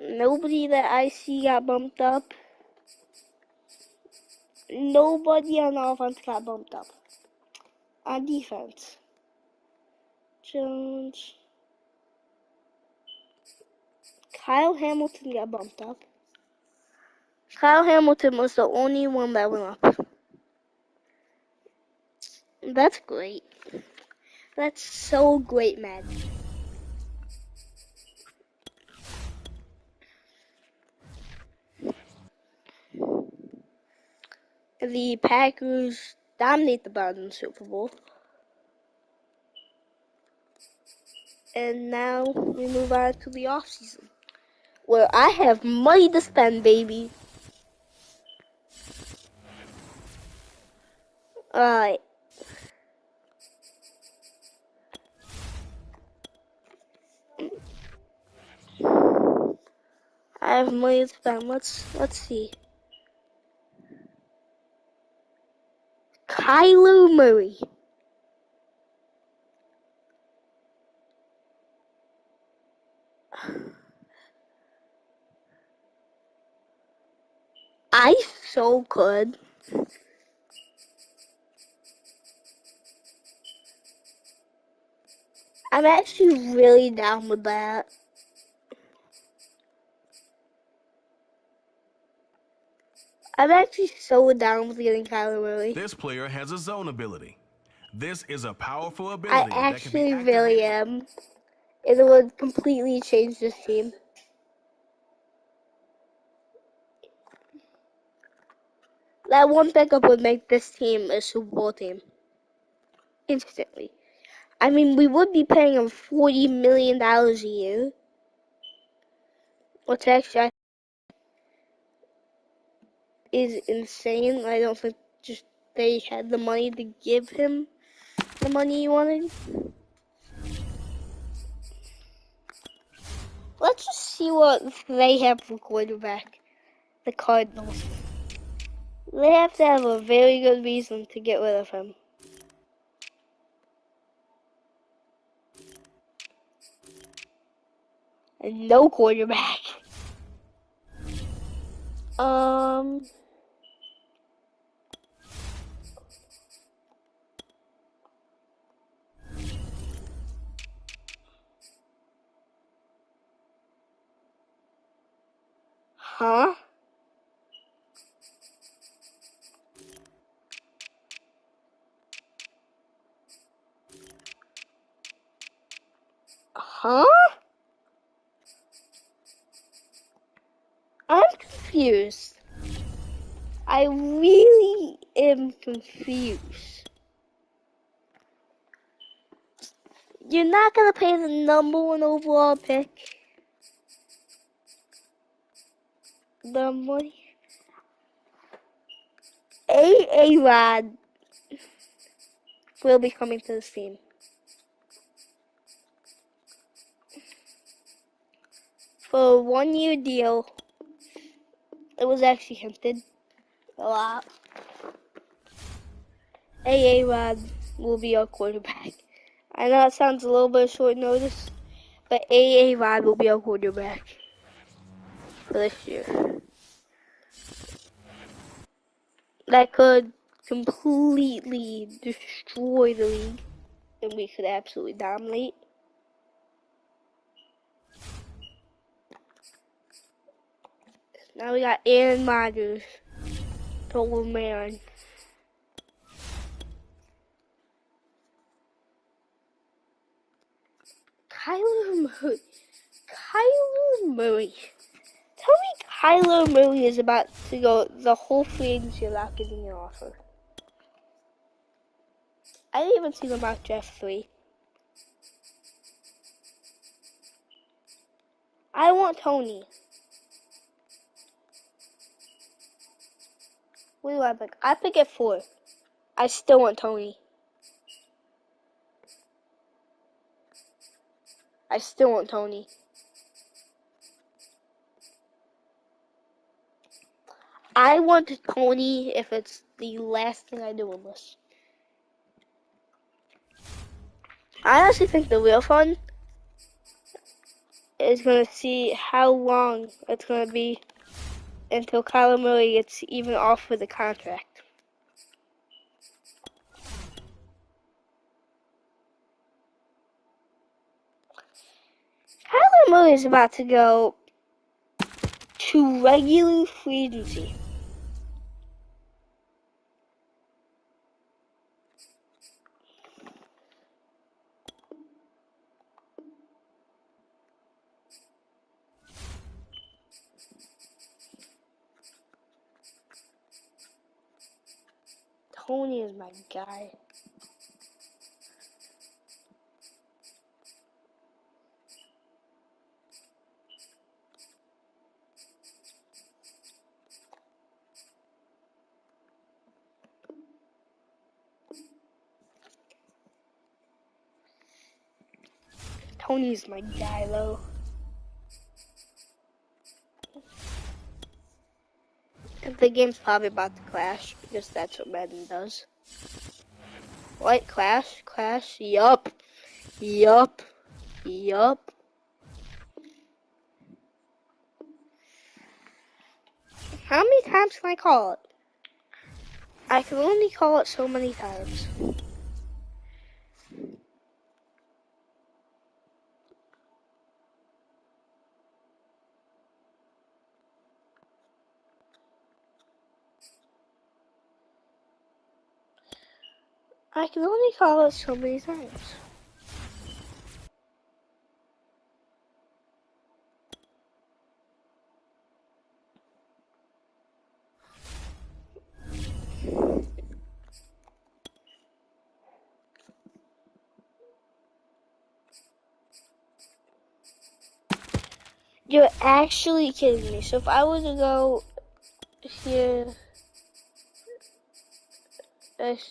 Nobody that I see got bumped up. Nobody on offense got bumped up. On defense. Jones. Kyle Hamilton got bumped up. Kyle Hamilton was the only one that went up. That's great. That's so great, man. The Packers dominate the Browns in the Super Bowl. And now we move on to the offseason, where I have money to spend, baby. Alright. I have money to spend. Let's see. Kyler Murray. I so could. I'm actually really down with that. I'm actually so down with getting Kyler Murray. This player has a zone ability. This is a powerful I ability that can be actually activated. really am. It would completely change this team. That one pickup would make this team a Super Bowl team. Instantly. I mean, we would be paying him $40 million a year. Which actually is insane. I don't think just they had the money to give him the money he wanted. Let's just see what they have for quarterback. The Cardinals. They have to have a very good reason to get rid of him. And no quarterback. Huh? Huh? I'm confused. I really am confused. You're not gonna pay the #1 overall pick the money. A-Rod will be coming to this team. For a 1-year deal. It was actually hinted a lot. A-Rod will be our quarterback. I know it sounds a little bit short notice, but A-Rod will be our quarterback for this year. That could completely destroy the league, and we could absolutely dominate. Now we got Aaron Rodgers, the old man. Kyler Murray. Kyler Murray. Tell me Kyler Murray is about to go the whole free agency without getting an offer. I didn't even see the mock draft 3. I want Tony. What do I pick? I pick at 4. I still want Tony. I still want Tony. I want Tony if it's the last thing I do in this. I honestly think the real fun is going to see how long it's going to be until Kyler Murray gets even offered the contract. Kyler Murray is about to go to regular free agency. Tony is my guy. Tony's my guy, though. The game's probably about to crash because that's what Madden does. What? Clash? Clash? Yup. Yup. Yup. How many times can I call it? I can only call it so many times. I can only call it so many times. You're actually kidding me. So if I were to go here,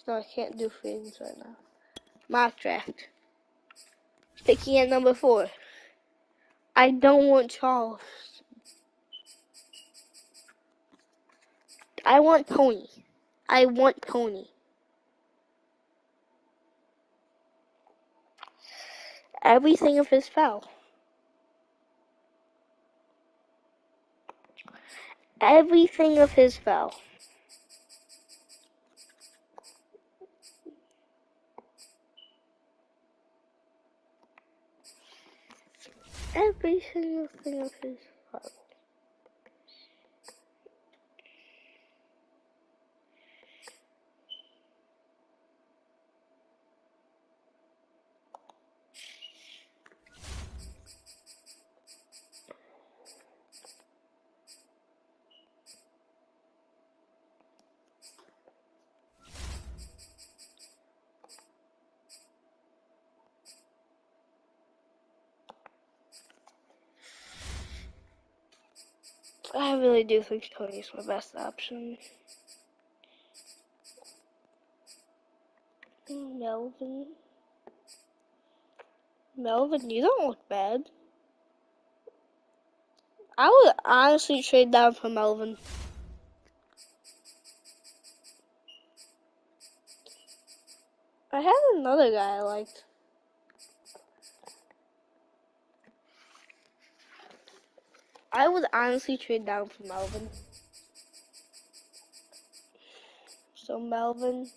no, I can't do things right now. Mock draft. Picking at number 4. I don't want Charles. I want Tony. I want Tony. Everything of his fell. Everything of his fell. Every single thing of his fell. I really do think Tony's my best option. Melvin. Melvin, you don't look bad. I would honestly trade down for Melvin. I had another guy I liked. I would honestly trade down for Melvin. So Melvin.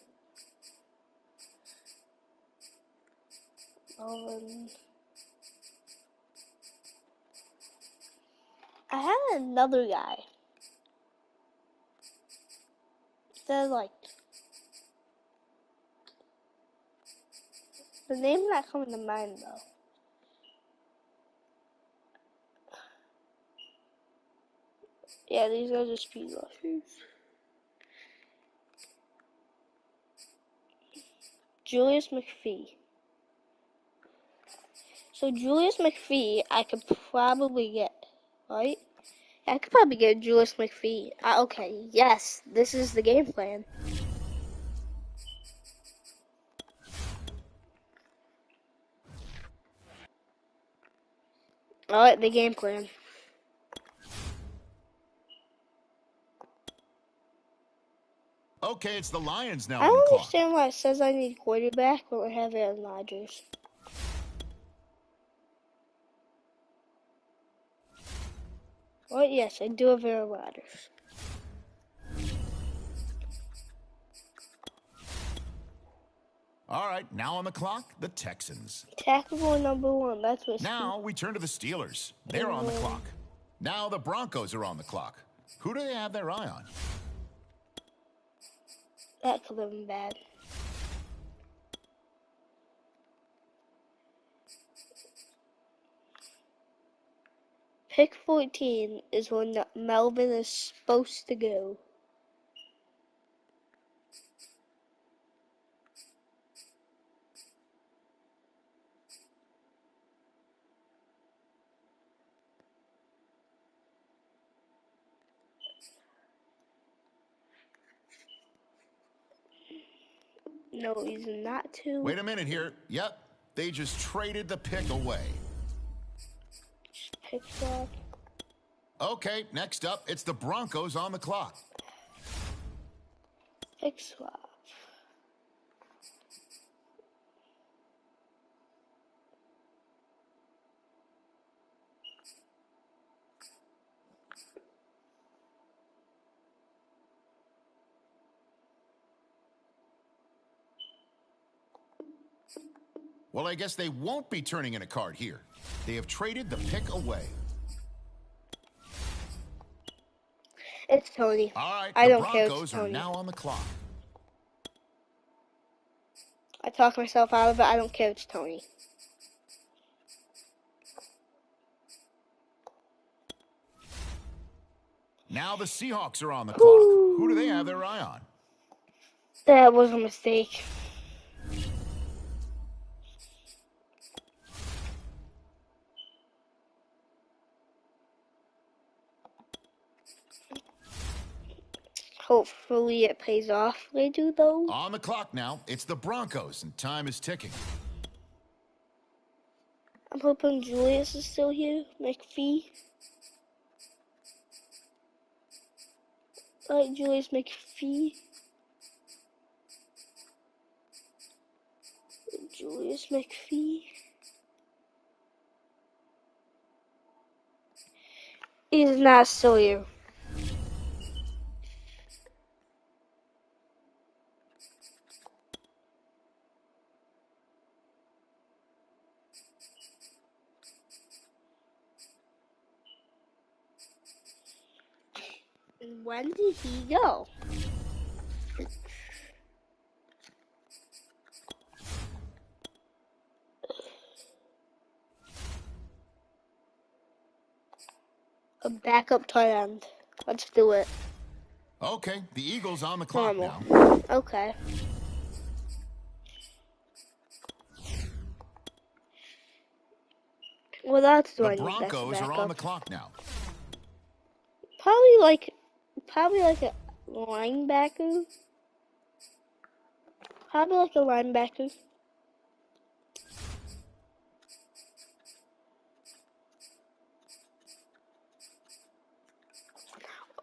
I had another guy. They're like, the name's not coming to mind though. Yeah, these are the speed rushers. Julius McPhee. So Julius McPhee, I could probably get, right? I could probably get Julius McPhee. Okay, yes, this is the game plan. Alright, the game plan. Okay, it's the Lions now I on the don't clock. understand why it says I need quarterback when I have Aaron Rodgers. Well, yes, I do have Aaron Rodgers. All right, now on the clock, the Texans. Tackle number 1, that's risky. Now we turn to the Steelers. They're on the clock. Now the Broncos are on the clock. Who do they have their eye on? That could have been bad. Pick 14 is when Melvin is supposed to go. No, he's not to. Wait a minute here. Yep, they just traded the pick away. Pick swap. Okay, next up, it's the Broncos on the clock. Pick swap. Well, I guess they won't be turning in a card here. They have traded the pick away. It's Tony. All right, I the don't care. It's Broncos are Tony. now on the clock. I talked myself out of it. I don't care. It's Tony. Now the Seahawks are on the clock. Who do they have their eye on? That was a mistake. Hopefully it pays off. They do though. On the clock now, it's the Broncos, and time is ticking. I'm hoping Julius is still here. McPhee. Alright, Julius McPhee. Julius McPhee. He's not still here. When did he go? A backup tight end. Let's do it. Okay, the Eagles on the clock now. Okay. What else do I The need? Broncos are on the clock now. Probably like a linebacker. Probably like a linebacker.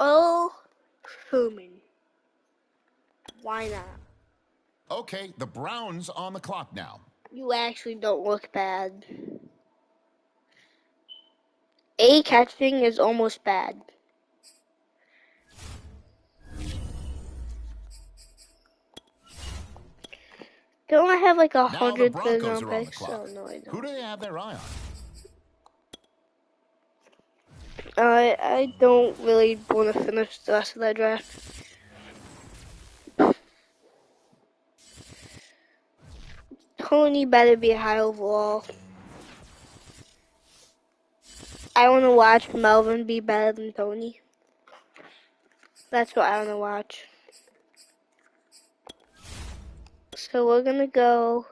Oh, Herman. Why not? Okay, the Browns on the clock now. You actually don't look bad. A catching is almost bad. Don't I have like 100 third round picks? Oh, no, I Who don't. do they have their eye on? I don't really want to finish the rest of that draft. Tony better be high overall. I want to watch Melvin be better than Tony. That's what I want to watch. So we're gonna go.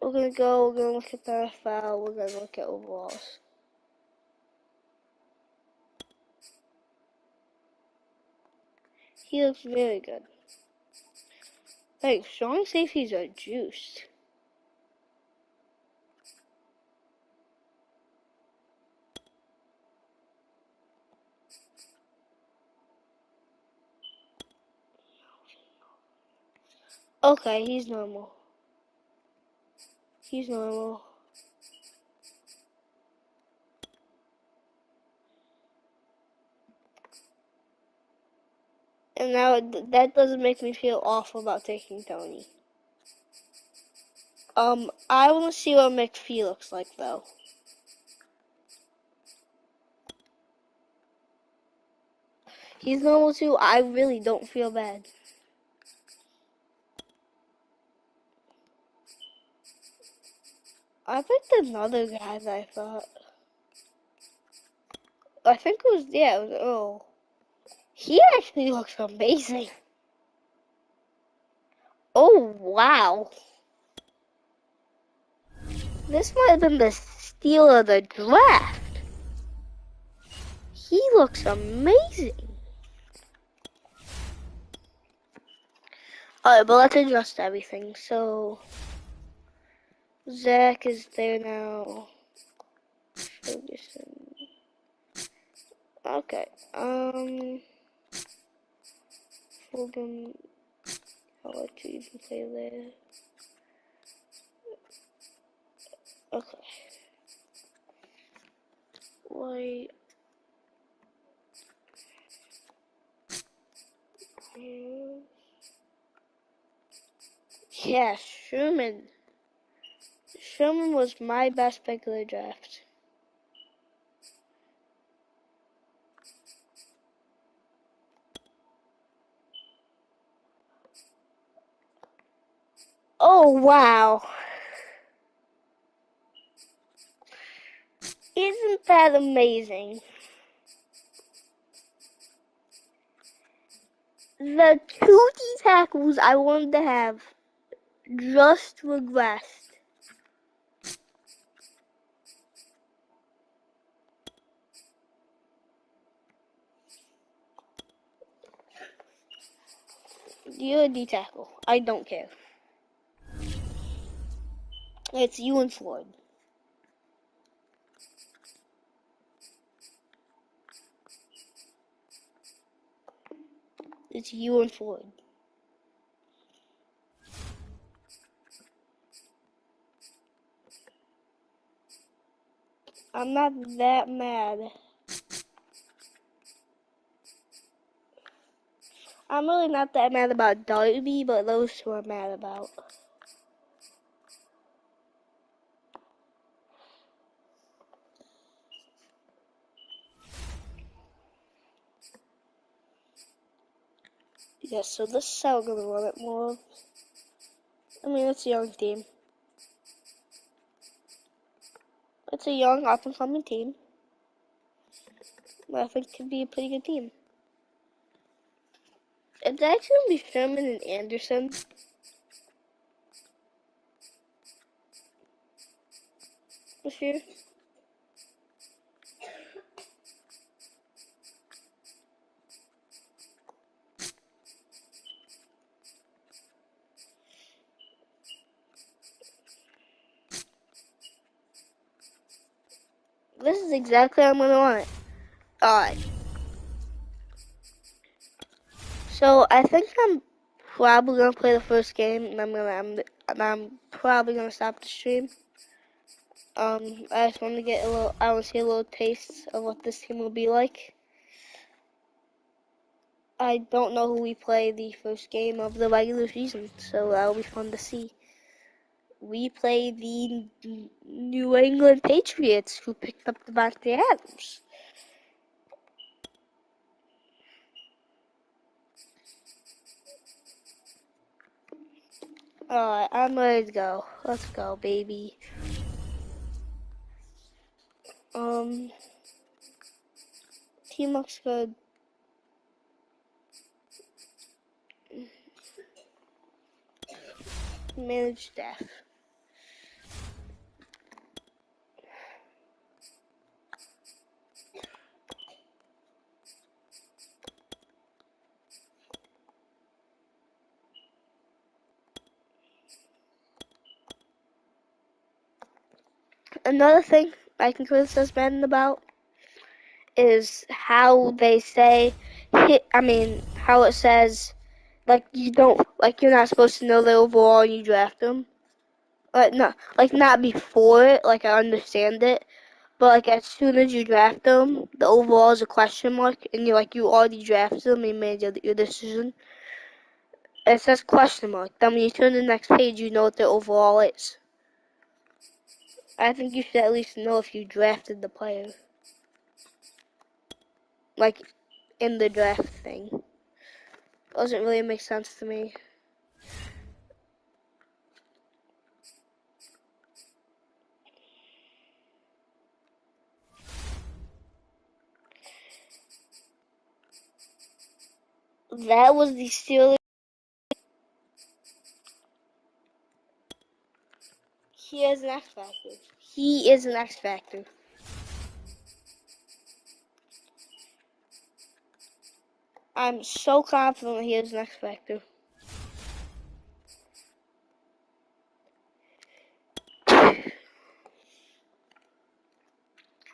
We're gonna look at the NFL, we're gonna look at overalls. He looks very good. Like, strong safeties are juiced. Okay, he's normal. He's normal. And now that doesn't make me feel awful about taking Tony. I want to see what McPhee looks like though. He's normal too. I really don't feel bad. I picked another guy that I thought. I think it was, yeah, it was Earl. He actually looks amazing. Oh, wow. This might have been the steal of the draft. He looks amazing. Alright, but let's adjust everything. So, Zach is there now. Ferguson. Okay. Fulgham. I'll let you even play there. Okay. White. Yeah, Sherman. Sherman was my best pick of the draft. Oh, wow. Isn't that amazing? The two D tackles I wanted to have just regressed. You're a D tackle. I don't care. It's you and Floyd. It's you and Floyd. I'm not that mad. I'm really not that mad about Darby, but those two I'm mad about. Yeah, so this is how we're gonna run it more. I mean, it's a young team. It's a young, up-and-coming team. But I think it could be a pretty good team. It's actually gonna be Sherman and Anderson. This year. This is exactly how I'm gonna want it. Alright. So I think I'm probably gonna play the first game, and I'm probably gonna stop the stream. I just want to get I want to see a little taste of what this team will be like. I don't know who we play the first game of the regular season, so that'll be fun to see. We play the New England Patriots, who picked up Devontae Adams. Alright, I'm ready to go. Let's go, baby. Team looks good. Manage staff. Another thing I can criticize Madden about is how they say, how it says, like you're not supposed to know the overall and you draft them. Not before it, like I understand it, but like as soon as you draft them, the overall is a question mark, and you already drafted them, and you made your decision. It says question mark. Then when you turn to the next page, you know what the overall is. I think you should at least know if you drafted the player. Like, in the draft thing. Doesn't really make sense to me. That was the Steelers. He is an X Factor. He is an X Factor. I'm so confident he is an X Factor.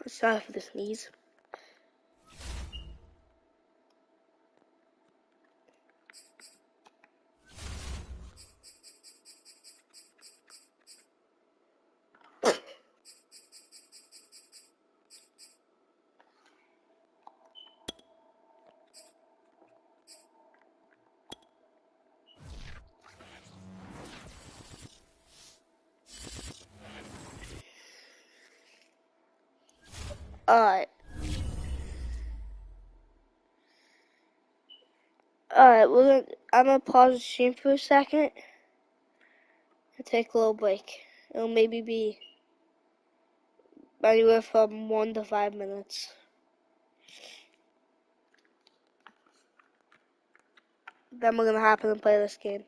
Sorry for the sneeze. Alright. I'm gonna pause the stream for a second and take a little break. It'll maybe be anywhere from 1 to 5 minutes. Then we're gonna hop in and play this game.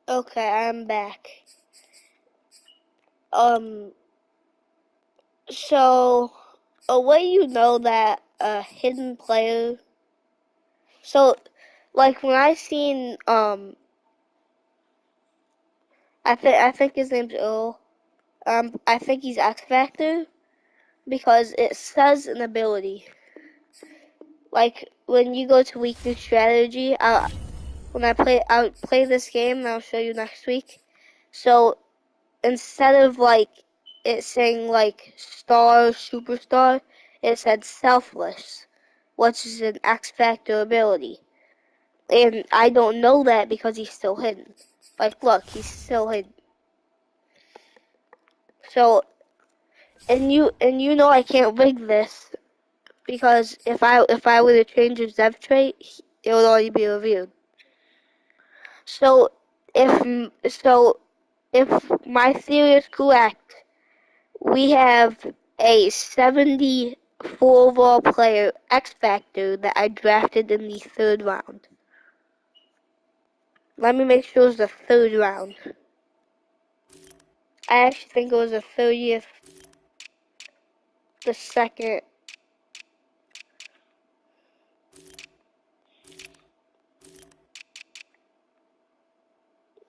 Okay, I'm back. So a way you know that a hidden player. So, like when I seen I think his name's Earl. I think he's X Factor because it says an ability. Like when you go to weekly strategy, I'll play this game and I'll show you next week. So instead of like it saying like star superstar, it said selfless, which is an X Factor ability. And I don't know that because he's still hidden. Like look, he's still hidden. So and you know I can't rig this because if I were to change his dev trait, it would already be reviewed. So if so if my theory is correct, we have a 74 overall player, X Factor, that I drafted in the 3rd round. Let me make sure it's the 3rd round. I actually think it was the 30th, the 2nd.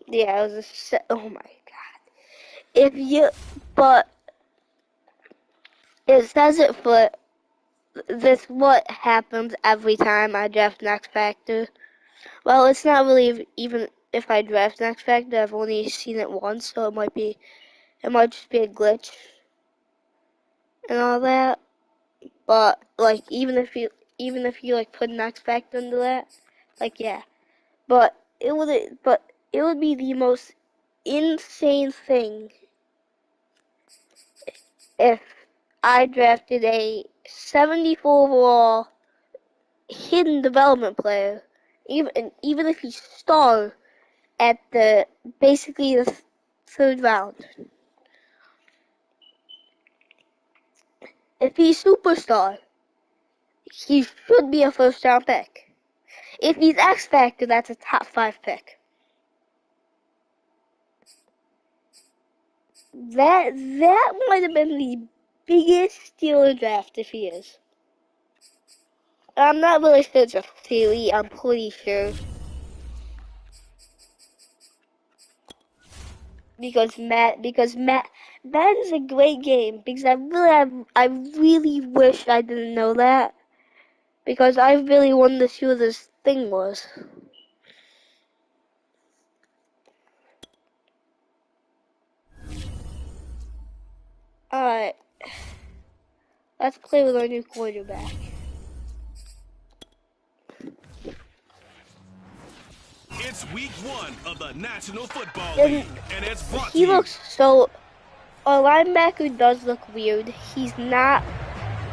Yeah, it was oh my god. But it says it for this what happens every time I draft an X Factor. Well, it's not really even if I draft an X Factor, I've only seen it once, so it might just be a glitch and all that. But like even if you like put an X Factor into that, like yeah. But it would be the most insane thing if I drafted a 74 overall hidden development player, even if he's star at basically the 3rd round. If he's superstar, he should be a 1st round pick. If he's X Factor, that's a top 5 pick. That might have been the biggest Steeler draft if he is. I'm not really sure it's a theory, I'm pretty sure. Because that is a great game. Because I really wish I didn't know that. Because I really wanted to see what this thing was. Alright. Let's play with our new quarterback. It's week 1 of the National Football League, and it's brought to you. He looks so... Our linebacker does look weird. He's not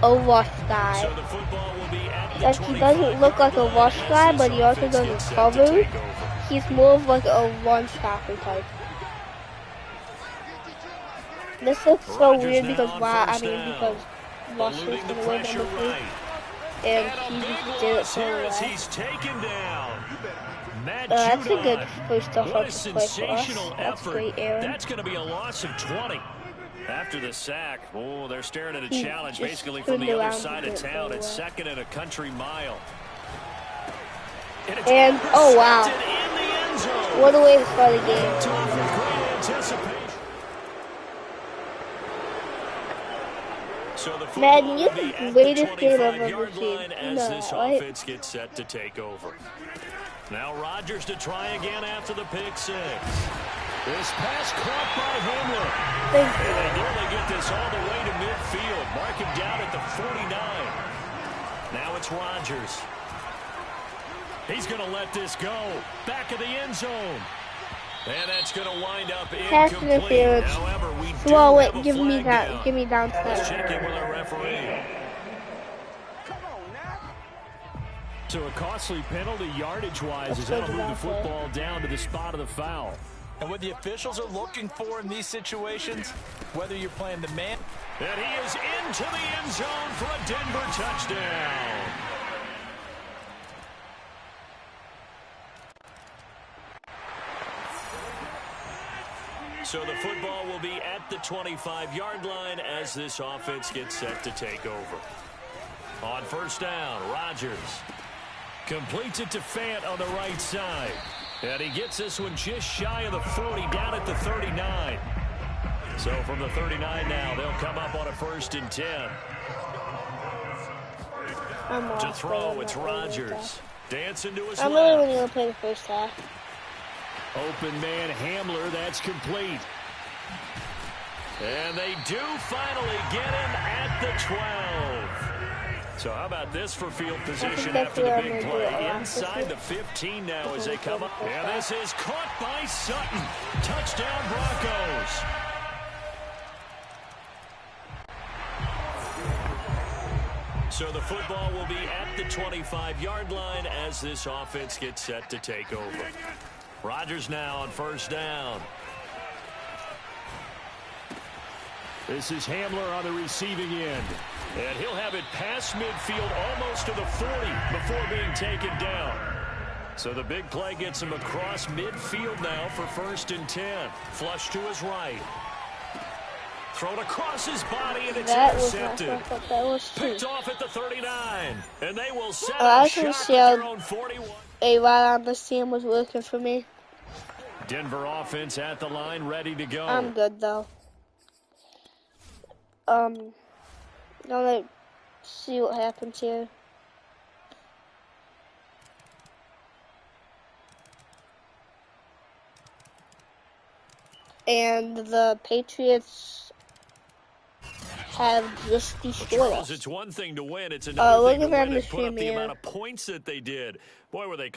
a rush guy. So the football will be at the Like, he doesn't look like a rush guy, but he also doesn't cover. He's more of like a run stopper type. This looks so weird because because Rush is gonna win number 3, and he just did it so well. That's a good first offensive play for us. That's great, Aaron. That's going to be a loss of 20. After the sack, they're staring at a challenge basically from the other side of town. It's 2nd and a country mile. And, oh wow. What a way to start a game. Madden, you're the greatest game I've ever seen. As this offense gets set to take over. Now Rodgers to try again after the pick 6. This pass caught by Hamler. Thank you. And they nearly get this all the way to midfield. Mark him down at the 49. Now it's Rodgers. He's going to let this go. Back of the end zone. And that's going to wind up incomplete. However, we do have a flag down. Give me down. Let's check in with our referee. So a costly penalty yardage-wise as that'll move the football down to the spot of the foul. And what the officials are looking for in these situations, whether you're playing the man. And he is into the end zone for a Denver touchdown. So the football will be at the 25-yard line as this offense gets set to take over. On 1st down, Rodgers completes it to Fant on the right side. And he gets this one just shy of the 40, down at the 39. So from the 39 now, they'll come up on a 1st and 10. To throw, it's Rodgers. Dancing to his left. I'm really only going to play the first half. Open man Hamler, that's complete. And they do finally get him at the 12. So how about this for field position after the big play? Inside the 15 now as they come up. And this is caught by Sutton. Touchdown Broncos. So the football will be at the 25-yard line as this offense gets set to take over. Rodgers now on 1st down. This is Hamler on the receiving end. And he'll have it past midfield almost to the 40 before being taken down. So the big play gets him across midfield now for 1st and 10. Flush to his right. Thrown across his body, and it's intercepted. That was Picked off at the 39. And they will set I up can shop see at their own 41. a lot on this team was working for me. Denver offense at the line, ready to go. I'm good though. Let's see what happens here. And the Patriots have just destroyed Charles, us. it's one thing to win. It's another Look thing to at them win to and put up stream the here. amount of points that they did. Boy, were they close.